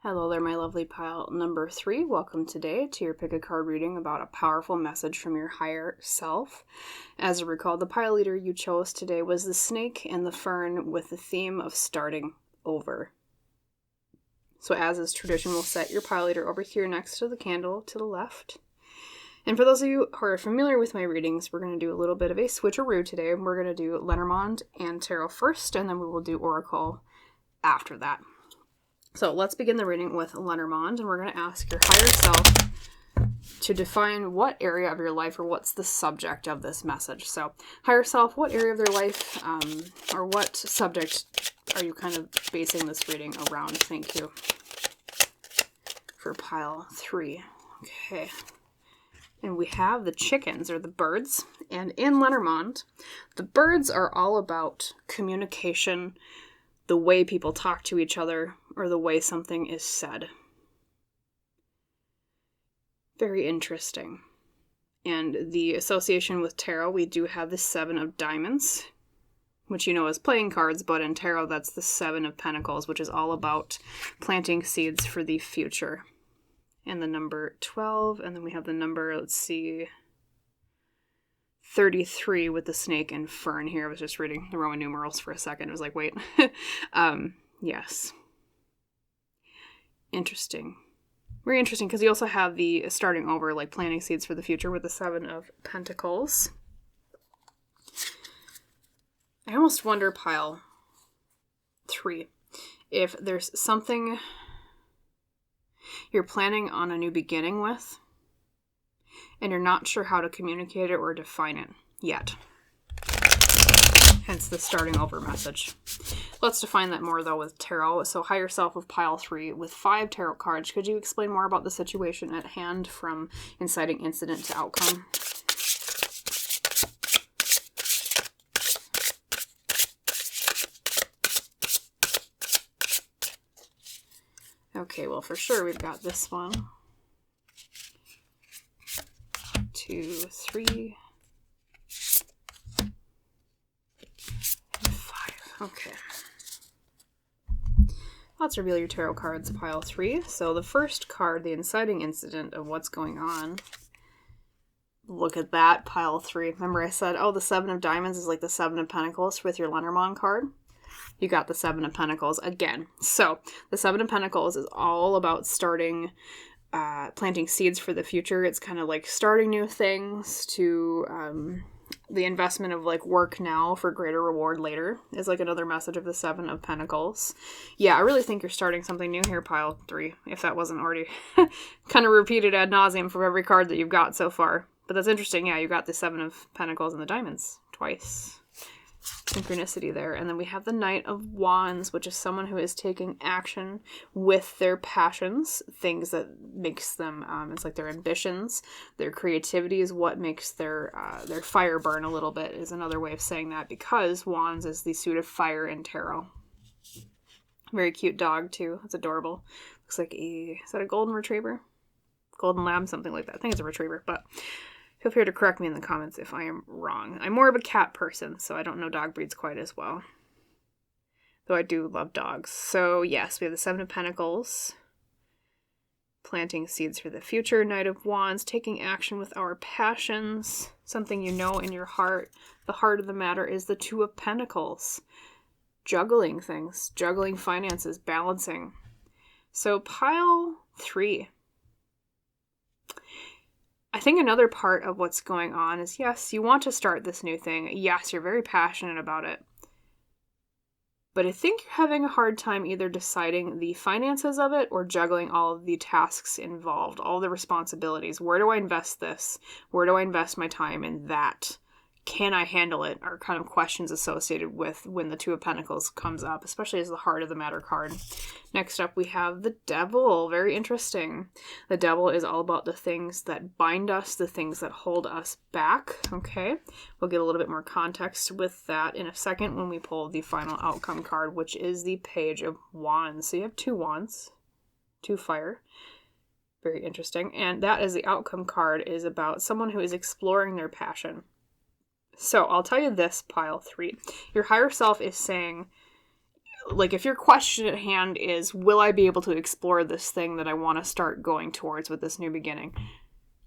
Hello there, my lovely pile number 3. Welcome today to your pick a card reading about a powerful message from your higher self. As you recall, the pile leader you chose today was the snake and the fern with the theme of starting over. So as is tradition, we'll set your pile leader over here next to the candle to the left. And for those of you who are familiar with my readings, we're going to do a little bit of a switcheroo today. We're going to do Lenormand and Tarot first, and then we will do Oracle after that. So let's begin the reading with Lenormand, and we're going to ask your higher self to define what area of your life or what's the subject of this message. So higher self, what area of their life or what subject are you kind of basing this reading around? Thank you for pile 3. Okay. And we have the chickens or the birds. And in Lenormand, the birds are all about communication, the way people talk to each other, or the way something is said. Very interesting. And the association with tarot, we do have the 7 of diamonds, which you know as playing cards, but in tarot that's the 7 of pentacles, which is all about planting seeds for the future. And the number 12, and then we have the number, let's see, 33 with the snake and fern here. I was just reading the Roman numerals for a second. I was like, wait. Yes. Interesting. Very interesting, because you also have the starting over, like planting seeds for the future with the 7 of pentacles. I almost wonder, pile 3, if there's something you're planning on a new beginning with, and you're not sure how to communicate it or define it yet. Hence the starting over message. Let's define that more, though, with tarot. So higher self of pile 3 with 5 tarot cards. Could you explain more about the situation at hand from inciting incident to outcome? Okay, well, for sure, we've got this one. 2, 3, 5. Okay. Let's reveal your tarot cards, pile 3. So the first card, the inciting incident of what's going on. Look at that, pile 3. Remember I said, oh, the 7 of diamonds is like the 7 of pentacles with your Lenormand card? You got the 7 of pentacles again. So the 7 of pentacles is all about starting, planting seeds for the future. It's kind of like starting new things to the investment of like work now for greater reward later is like another message of the 7 of pentacles. Yeah, I really think you're starting something new here, pile 3, if that wasn't already kind of repeated ad nauseum for every card that you've got so far. But that's interesting. Yeah, you got the 7 of pentacles and the diamonds twice. Synchronicity there. And then we have the Knight of Wands, which is someone who is taking action with their passions, things that makes them, it's like their ambitions, their creativity is what makes their fire burn a little bit, is another way of saying that, because Wands is the suit of fire in tarot. Very cute dog too. It's adorable. Looks like is that a golden retriever? Golden lab, something like that. I think it's a retriever, but feel free to correct me in the comments if I am wrong. I'm more of a cat person, so I don't know dog breeds quite as well. Though I do love dogs. So yes, we have the 7 of Pentacles. Planting seeds for the future. Knight of Wands. Taking action with our passions. Something you know in your heart. The heart of the matter is the 2 of Pentacles. Juggling things. Juggling finances. Balancing. So pile 3. I think another part of what's going on is, yes, you want to start this new thing. Yes, you're very passionate about it. But I think you're having a hard time either deciding the finances of it or juggling all of the tasks involved, all the responsibilities. Where do I invest this? Where do I invest my time in that can I handle it, are kind of questions associated with when the Two of Pentacles comes up, especially as the Heart of the Matter card. Next up, we have the Devil. Very interesting. The Devil is all about the things that bind us, the things that hold us back. Okay, we'll get a little bit more context with that in a second when we pull the final outcome card, which is the Page of Wands. So you have 2 wands, 2 fire. Very interesting. And that is the outcome card, is about someone who is exploring their passion. So I'll tell you this, pile 3. Your higher self is saying, like, if your question at hand is, will I be able to explore this thing that I want to start going towards with this new beginning?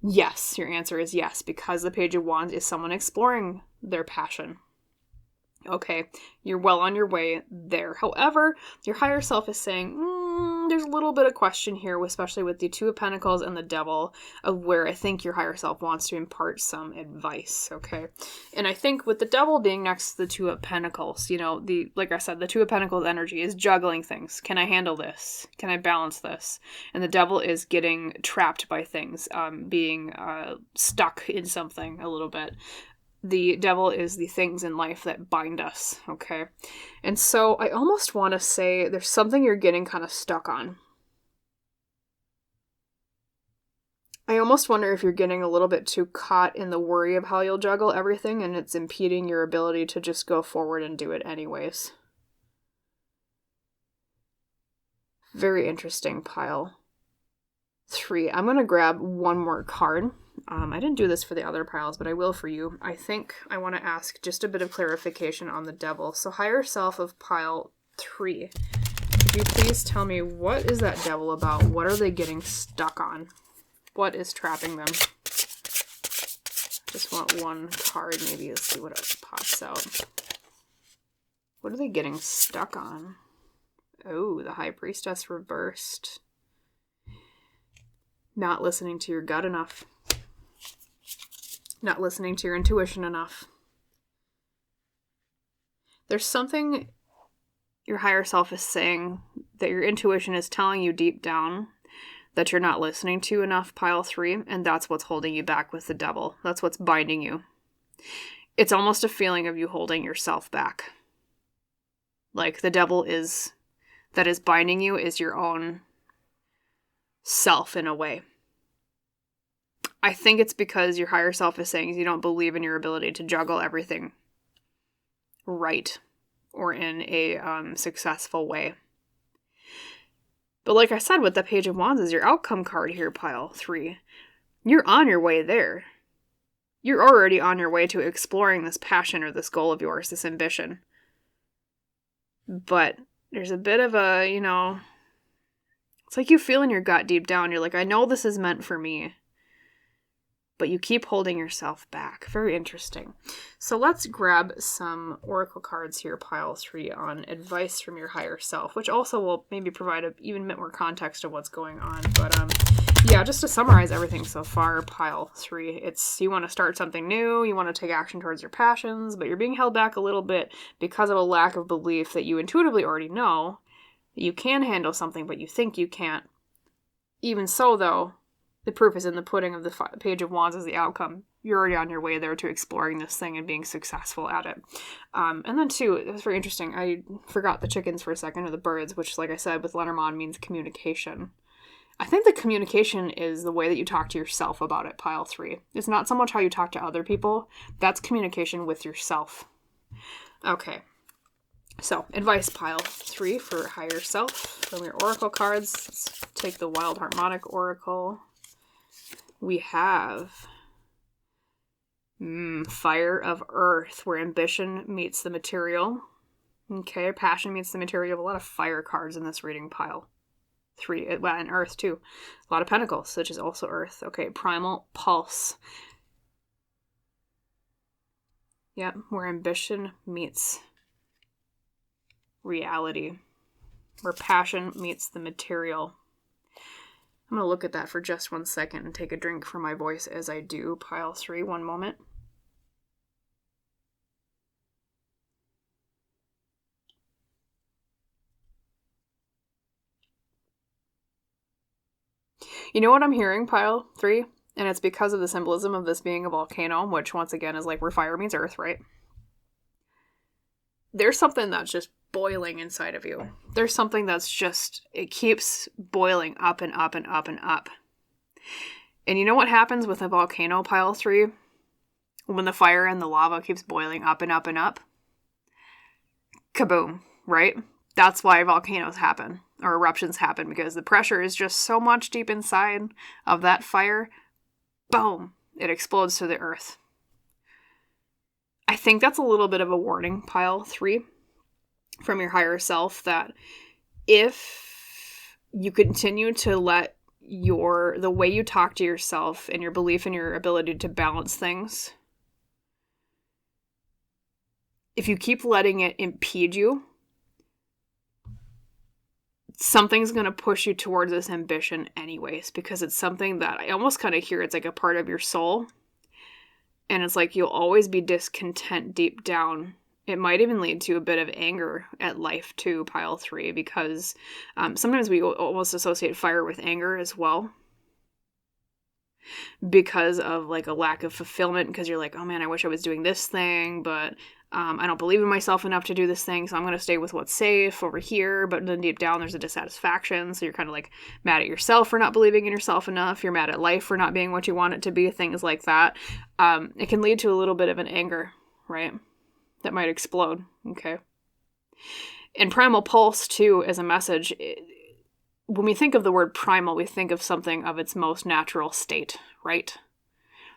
Yes, your answer is yes, because the Page of Wands is someone exploring their passion. Okay, you're well on your way there. However, your higher self is saying, there's a little bit of question here, especially with the Two of Pentacles and the Devil, of where I think your higher self wants to impart some advice, okay? And I think with the Devil being next to the Two of Pentacles, you know, like I said, the Two of Pentacles energy is juggling things. Can I handle this? Can I balance this? And the Devil is getting trapped by things, being stuck in something a little bit. The Devil is the things in life that bind us, okay? And so I almost want to say there's something you're getting kind of stuck on. I almost wonder if you're getting a little bit too caught in the worry of how you'll juggle everything, and it's impeding your ability to just go forward and do it anyways. Very interesting, pile 3. I'm going to grab one more card. I didn't do this for the other piles, but I will for you. I think I want to ask just a bit of clarification on the Devil. So higher self of pile 3. Could you please tell me, what is that Devil about? What are they getting stuck on? What is trapping them? Just want one card, maybe. Let's see what else pops out. What are they getting stuck on? Oh, the High Priestess reversed. Not listening to your gut enough. Not listening to your intuition enough. There's something your higher self is saying that your intuition is telling you deep down that you're not listening to enough, pile 3, and that's what's holding you back with the Devil. That's what's binding you. It's almost a feeling of you holding yourself back. Like the Devil that is binding you is your own self in a way. I think it's because your higher self is saying you don't believe in your ability to juggle everything right or in a successful way. But like I said, with the Page of Wands is your outcome card here, pile 3. You're on your way there. You're already on your way to exploring this passion or this goal of yours, this ambition. But there's a bit of a, it's like you feel in your gut deep down. You're like, I know this is meant for me. But you keep holding yourself back. Very interesting. So let's grab some oracle cards here, pile 3, on advice from your higher self, which also will maybe provide even a bit more context of what's going on. But yeah, just to summarize everything so far, pile 3, it's you want to start something new, you want to take action towards your passions, but you're being held back a little bit because of a lack of belief that you intuitively already know that you can handle something, but you think you can't. Even so, though, the proof is in the pudding of the Page of Wands as the outcome. You're already on your way there to exploring this thing and being successful at it. And then, too, it was very interesting. I forgot the chickens for a second, or the birds, which, like I said, with Lenormand means communication. I think the communication is the way that you talk to yourself about it, pile 3. It's not so much how you talk to other people. That's communication with yourself. Okay. So, advice, pile 3 for higher self. From your oracle cards, let's take the Wild Harmonic Oracle. We have Fire of Earth, where ambition meets the material. Okay, passion meets the material. You have a lot of fire cards in this reading, pile 3. Well, and Earth, too. A lot of Pentacles, which is also Earth. Okay, Primal Pulse. Yep, where ambition meets reality. Where passion meets the material. I'm going to look at that for just 1 second and take a drink for my voice as I do. Pile 3, 1 moment. You know what I'm hearing, pile 3? And it's because of the symbolism of this being a volcano, which once again is like where fire meets earth, right? There's something that's just boiling inside of you. There's something that's just, it keeps boiling up and up and up and up. And you know what happens with a volcano, pile 3? When the fire and the lava keeps boiling up and up and up? Kaboom, right? That's why volcanoes happen, or eruptions happen, because the pressure is just so much deep inside of that fire. Boom! It explodes to the earth. I think that's a little bit of a warning, pile 3, from your higher self, that if you continue to let the way you talk to yourself and your belief in your ability to balance things, if you keep letting it impede you, something's going to push you towards this ambition anyways, because it's something that I almost kind of hear it's like a part of your soul. And it's like you'll always be discontent deep down. It might even lead to a bit of anger at life too, pile 3, because sometimes we almost associate fire with anger as well. Because of like a lack of fulfillment, because you're like, oh man, I wish I was doing this thing, but I don't believe in myself enough to do this thing, so I'm going to stay with what's safe over here. But then deep down, there's a dissatisfaction, so you're kind of like mad at yourself for not believing in yourself enough. You're mad at life for not being what you want it to be, things like that. It can lead to a little bit of an anger, right? That might explode, okay? And primal pulse, too, as a message, when we think of the word primal, we think of something of its most natural state, right?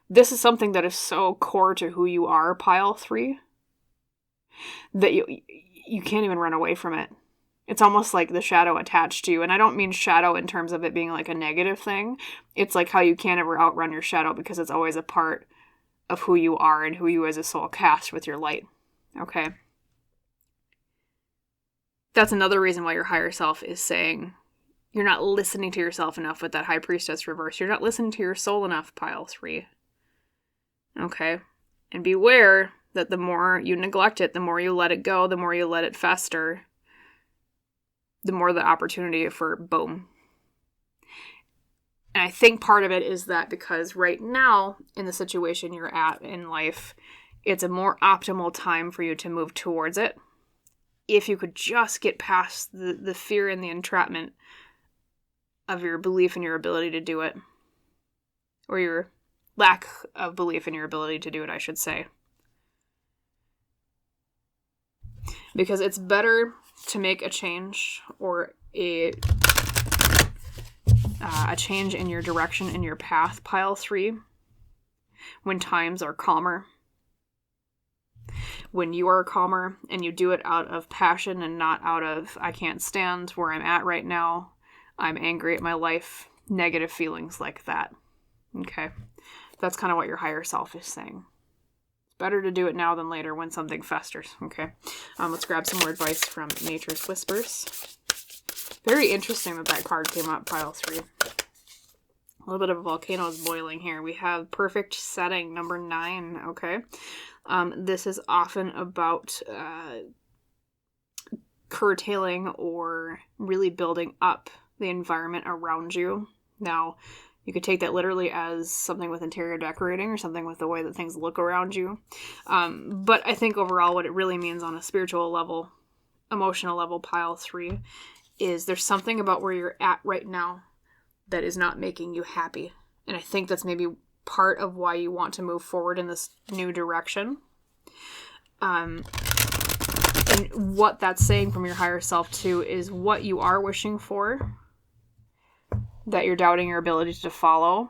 This is something that is so core to who you are, pile 3, that you can't even run away from it. It's almost like the shadow attached to you. And I don't mean shadow in terms of it being like a negative thing. It's like how you can't ever outrun your shadow, because it's always a part of who you are and who you as a soul cast with your light. Okay? That's another reason why your higher self is saying you're not listening to yourself enough with that High Priestess reverse. You're not listening to your soul enough, pile 3. Okay? And beware that the more you neglect it, the more you let it go, the more you let it fester, the more the opportunity for boom. And I think part of it is that because right now, in the situation you're at in life, it's a more optimal time for you to move towards it. If you could just get past the fear and the entrapment of your belief in your ability to do it, or your lack of belief in your ability to do it, I should say. Because it's better to make a change, or a change in your direction, in your path, pile 3, when times are calmer. When you are calmer and you do it out of passion and not out of, I can't stand where I'm at right now, I'm angry at my life, negative feelings like that. Okay? That's kind of what your higher self is saying. Better to do it now than later when something festers, okay? Let's grab some more advice from Nature's Whispers. Very interesting that card came up, pile 3. A little bit of a volcano is boiling here. We have perfect setting, number 9, okay? This is often about curtailing or really building up the environment around you. Now, you could take that literally as something with interior decorating or something with the way that things look around you. But I think overall what it really means on a spiritual level, emotional level, pile 3, is there's something about where you're at right now that is not making you happy. And I think that's maybe part of why you want to move forward in this new direction. And what that's saying from your higher self too is what you are wishing for, that you're doubting your ability to follow,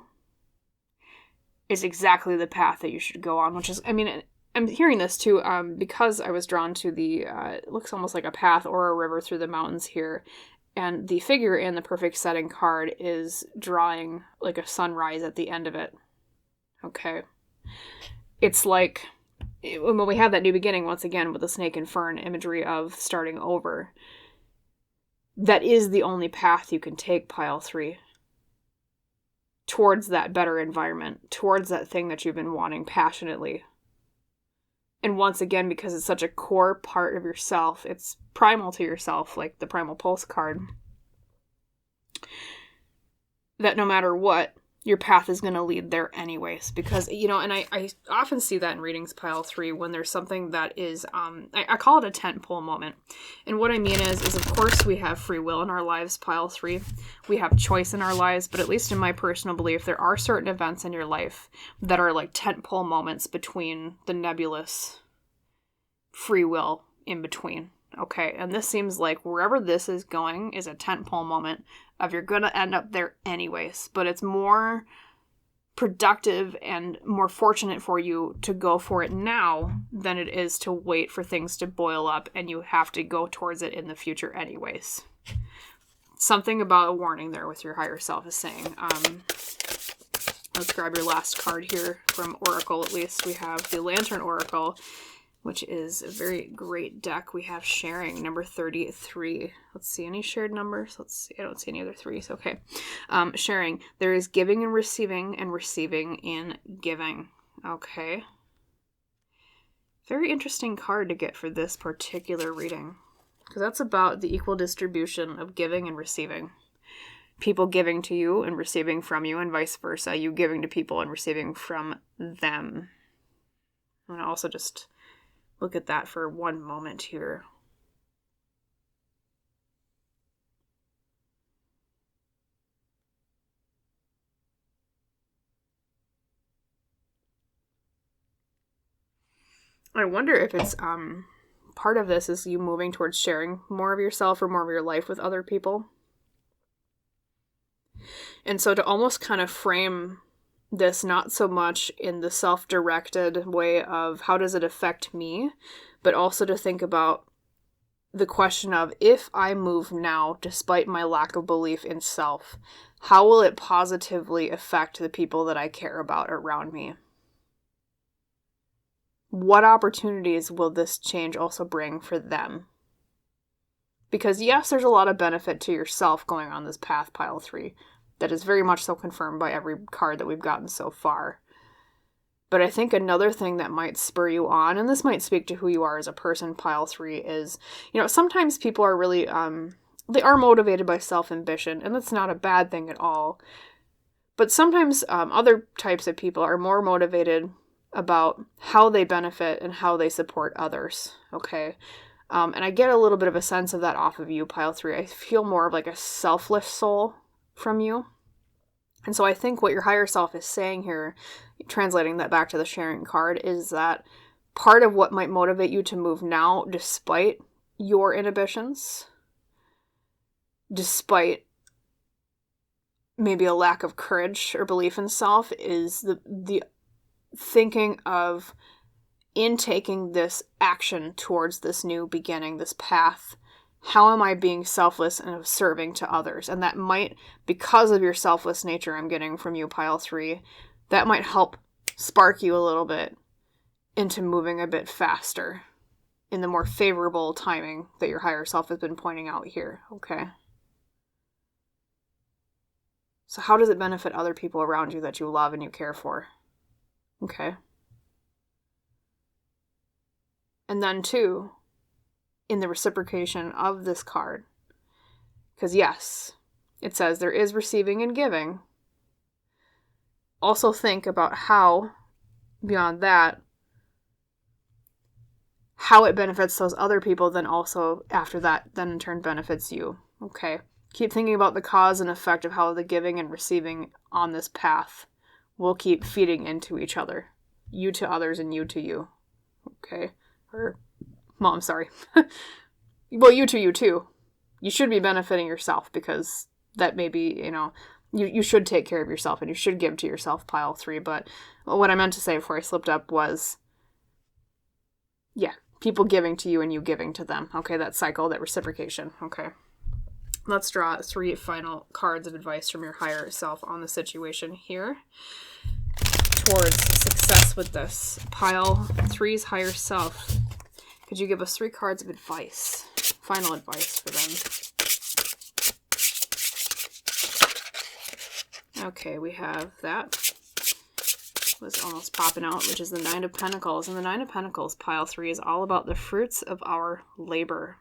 is exactly the path that you should go on, which is, I mean, I'm hearing this too, because I was drawn to the, it looks almost like a path or a river through the mountains here, and the figure in the perfect setting card is drawing like a sunrise at the end of it. Okay. It's like, when we have that new beginning, once again, with the snake and fern imagery of starting over, that is the only path you can take, pile 3. Towards that better environment, towards that thing that you've been wanting passionately. And once again, because it's such a core part of yourself, it's primal to yourself, like the Primal Pulse card, that no matter what, your path is going to lead there anyways. Because, you know, and I often see that in readings pile 3 when there's something that is, I call it a tentpole moment. And what I mean is of course we have free will in our lives, pile 3. We have choice in our lives, but at least in my personal belief, there are certain events in your life that are like tentpole moments between the nebulous free will in between. Okay, and this seems like wherever this is going is a tentpole moment of you're going to end up there anyways, but it's more productive and more fortunate for you to go for it now than it is to wait for things to boil up and you have to go towards it in the future anyways. Something about a warning there with your higher self is saying, let's grab your last card here from Oracle. At least we have the Lantern Oracle, which is a very great deck. We have sharing, number 33. Let's see, any shared numbers? Let's see, I don't see any other threes. Okay. Sharing, there is giving and receiving in giving. Okay. Very interesting card to get for this particular reading, because that's about the equal distribution of giving and receiving. People giving to you and receiving from you, and vice versa. You giving to people and receiving from them. I'm going to also just look at that for one moment here. I wonder if it's part of this is you moving towards sharing more of yourself or more of your life with other people. And so to almost kind of frame this not so much in the self-directed way of how does it affect me, but also to think about the question of if I move now, despite my lack of belief in self, how will it positively affect the people that I care about around me? What opportunities will this change also bring for them? Because yes, there's a lot of benefit to yourself going on this path, pile 3. That is very much so confirmed by every card that we've gotten so far. But I think another thing that might spur you on, and this might speak to who you are as a person, pile 3, is, you know, sometimes people are really, they are motivated by self-ambition, and that's not a bad thing at all. But sometimes other types of people are more motivated about how they benefit and how they support others, okay? And I get a little bit of a sense of that off of you, pile 3. I feel more of like a selfless soul from you. And so I think what your higher self is saying here, translating that back to the sharing card, is that part of what might motivate you to move now, despite your inhibitions, despite maybe a lack of courage or belief in self, is the thinking of, in taking this action towards this new beginning, this path, how am I being selfless and serving to others? And that might, because of your selfless nature I'm getting from you, pile 3, that might help spark you a little bit into moving a bit faster in the more favorable timing that your higher self has been pointing out here, okay? So how does it benefit other people around you that you love and you care for? Okay. And then 2, in the reciprocation of this card, because yes, it says there is receiving and giving. Also think about how, beyond that, how it benefits those other people, then also after that, then in turn benefits you. Okay. Keep thinking about the cause and effect of how the giving and receiving on this path will keep feeding into each other. You to others and you to you. Okay. Well, I'm sorry. Well, you too. You should be benefiting yourself, because that may be, you know, you should take care of yourself and you should give to yourself, pile 3. But what I meant to say before I slipped up was, yeah, people giving to you and you giving to them. Okay, that cycle, that reciprocation. Okay. Let's draw 3 final cards of advice from your higher self on the situation here towards success with this. Pile 3's higher self. Could you give us 3 cards of advice? Final advice for them. Okay, we have that. Was almost popping out, which is the 9 of Pentacles. And the 9 of Pentacles, pile 3, is all about the fruits of our labor.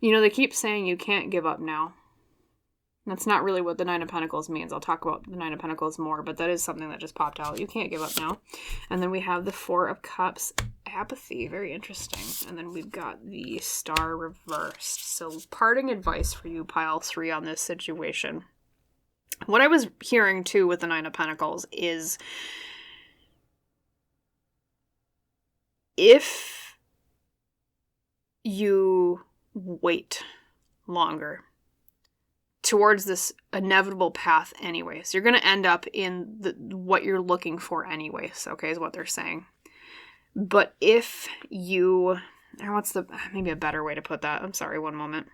You know, they keep saying you can't give up now. That's not really what the Nine of Pentacles means. I'll talk about the Nine of Pentacles more, but that is something that just popped out. You can't give up now. And then we have the Four of Cups, apathy. Very interesting. And then we've got the Star reversed. So parting advice for you, pile 3, on this situation. What I was hearing too with the Nine of Pentacles is if you wait longer towards this inevitable path anyways, you're going to end up in what you're looking for anyways, okay, is what they're saying. But if you, or maybe a better way to put that, I'm sorry, one moment.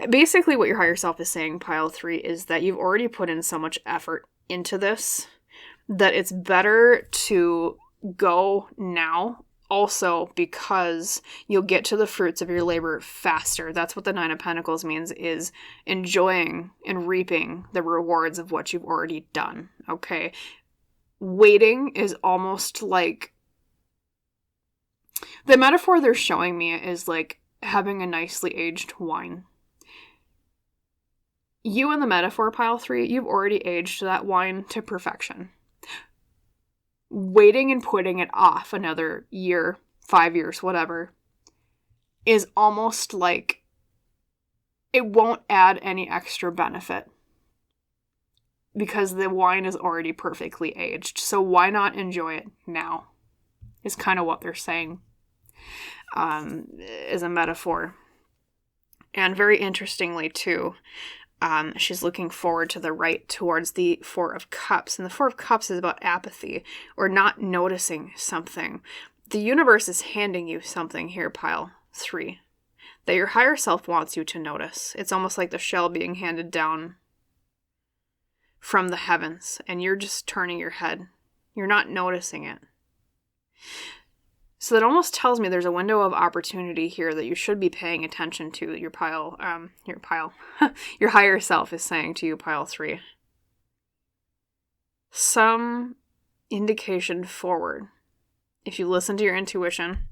Basically what your higher self is saying, pile 3, is that you've already put in so much effort into this that it's better to go now. Also, because you'll get to the fruits of your labor faster. That's what the Nine of Pentacles means, is enjoying and reaping the rewards of what you've already done, okay? Waiting is almost like... the metaphor they're showing me is like having a nicely aged wine. You in the metaphor, pile 3, you've already aged that wine to perfection. Waiting and putting it off another year, 5 years, whatever, is almost like it won't add any extra benefit because the wine is already perfectly aged. So why not enjoy it now? Is kind of what they're saying as a metaphor. And very interestingly too, she's looking forward to the right towards the Four of Cups. And the Four of Cups is about apathy or not noticing something. The universe is handing you something here, pile 3, that your higher self wants you to notice. It's almost like the shell being handed down from the heavens, and you're just turning your head. You're not noticing it. So that almost tells me there's a window of opportunity here that you should be paying attention to. Your higher self is saying to you, pile 3. Some indication forward. If you listen to your intuition,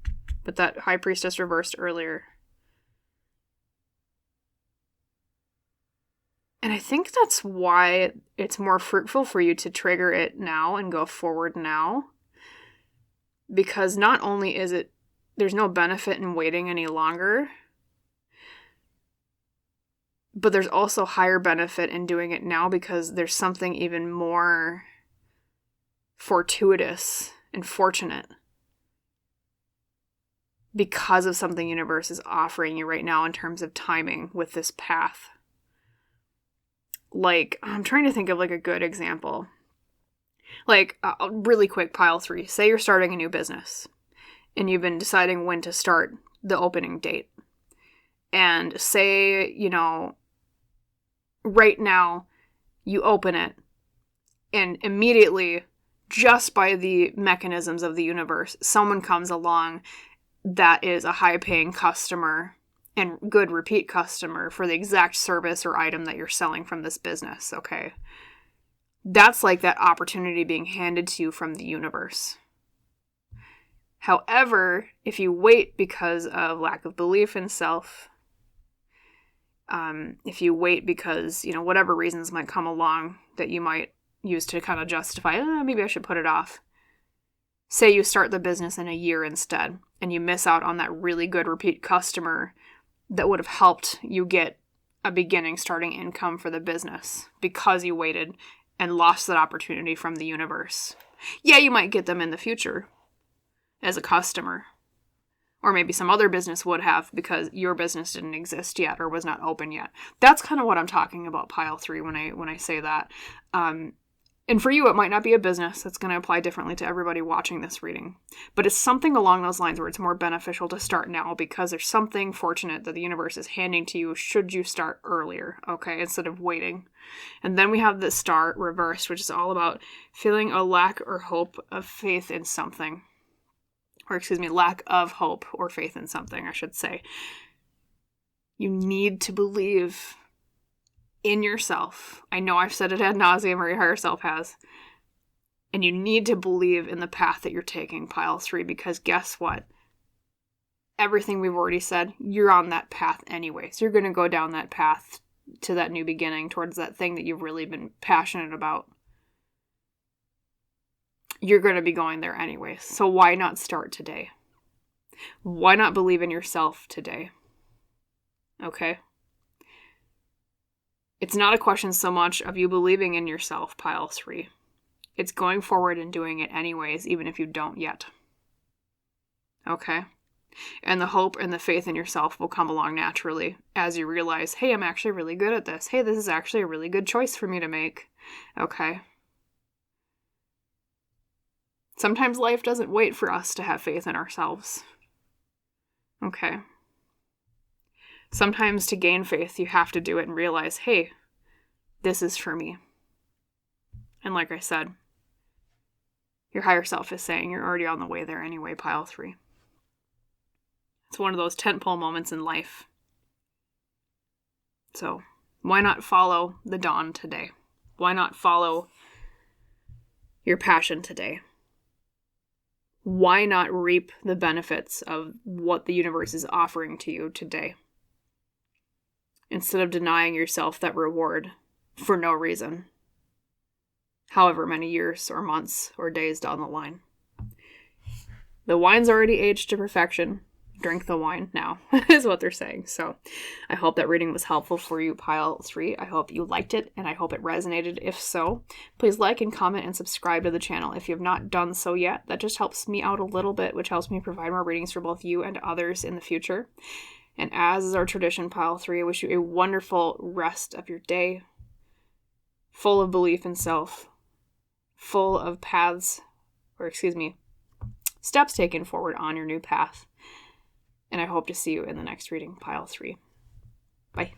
with that High Priestess reversed earlier. And I think that's why it's more fruitful for you to trigger it now and go forward now. Because not only is it, there's no benefit in waiting any longer, but there's also higher benefit in doing it now because there's something even more fortuitous and fortunate because of something universe is offering you right now in terms of timing with this path. Like, I'm trying to think of like a good example. Like, really quick, pile 3. Say you're starting a new business and you've been deciding when to start the opening date. And say, right now you open it and immediately, just by the mechanisms of the universe, someone comes along that is a high-paying customer and good repeat customer for the exact service or item that you're selling from this business, okay? That's like that opportunity being handed to you from the universe. However, if you wait because of lack of belief in self, if you wait because, whatever reasons might come along that you might use to kind of justify, maybe I should put it off. Say you start the business in a year instead, and you miss out on that really good repeat customer that would have helped you get a beginning starting income for the business because you waited and lost that opportunity from the universe. Yeah, you might get them in the future as a customer. Or maybe some other business would have because your business didn't exist yet or was not open yet. That's kind of what I'm talking about, pile 3, when I say that. And for you, it might not be a business. That's going to apply differently to everybody watching this reading. But it's something along those lines where it's more beneficial to start now because there's something fortunate that the universe is handing to you should you start earlier, okay, instead of waiting. And then we have the Star reversed, which is all about feeling a lack or hope of faith in something. Lack of hope or faith in something, I should say. You need to believe in yourself. I know I've said it ad nauseum, or your higher self has. And you need to believe in the path that you're taking, pile 3, because guess what? everything we've already said, you're on that path anyway. So you're going to go down that path to that new beginning, towards that thing that you've really been passionate about. You're going to be going there anyway. So why not start today? Why not believe in yourself today? Okay? It's not a question so much of you believing in yourself, pile 3. It's going forward and doing it anyways, even if you don't yet. Okay? And the hope and the faith in yourself will come along naturally as you realize, hey, I'm actually really good at this. Hey, this is actually a really good choice for me to make. Okay? Sometimes life doesn't wait for us to have faith in ourselves. Okay? Sometimes to gain faith, you have to do it and realize, hey, this is for me. And like I said, your higher self is saying you're already on the way there anyway, pile 3. It's one of those tentpole moments in life. So why not follow the dawn today? Why not follow your passion today? Why not reap the benefits of what the universe is offering to you today? Instead of denying yourself that reward for no reason, however many years or months or days down the line. The wine's already aged to perfection. Drink the wine now, is what they're saying. So I hope that reading was helpful for you, pile 3. I hope you liked it, and I hope it resonated. If so, please like and comment and subscribe to the channel if you have not done so yet. That just helps me out a little bit, which helps me provide more readings for both you and others in the future. And as is our tradition, pile 3, I wish you a wonderful rest of your day, full of belief in self, full of steps taken forward on your new path. And I hope to see you in the next reading, pile 3. Bye.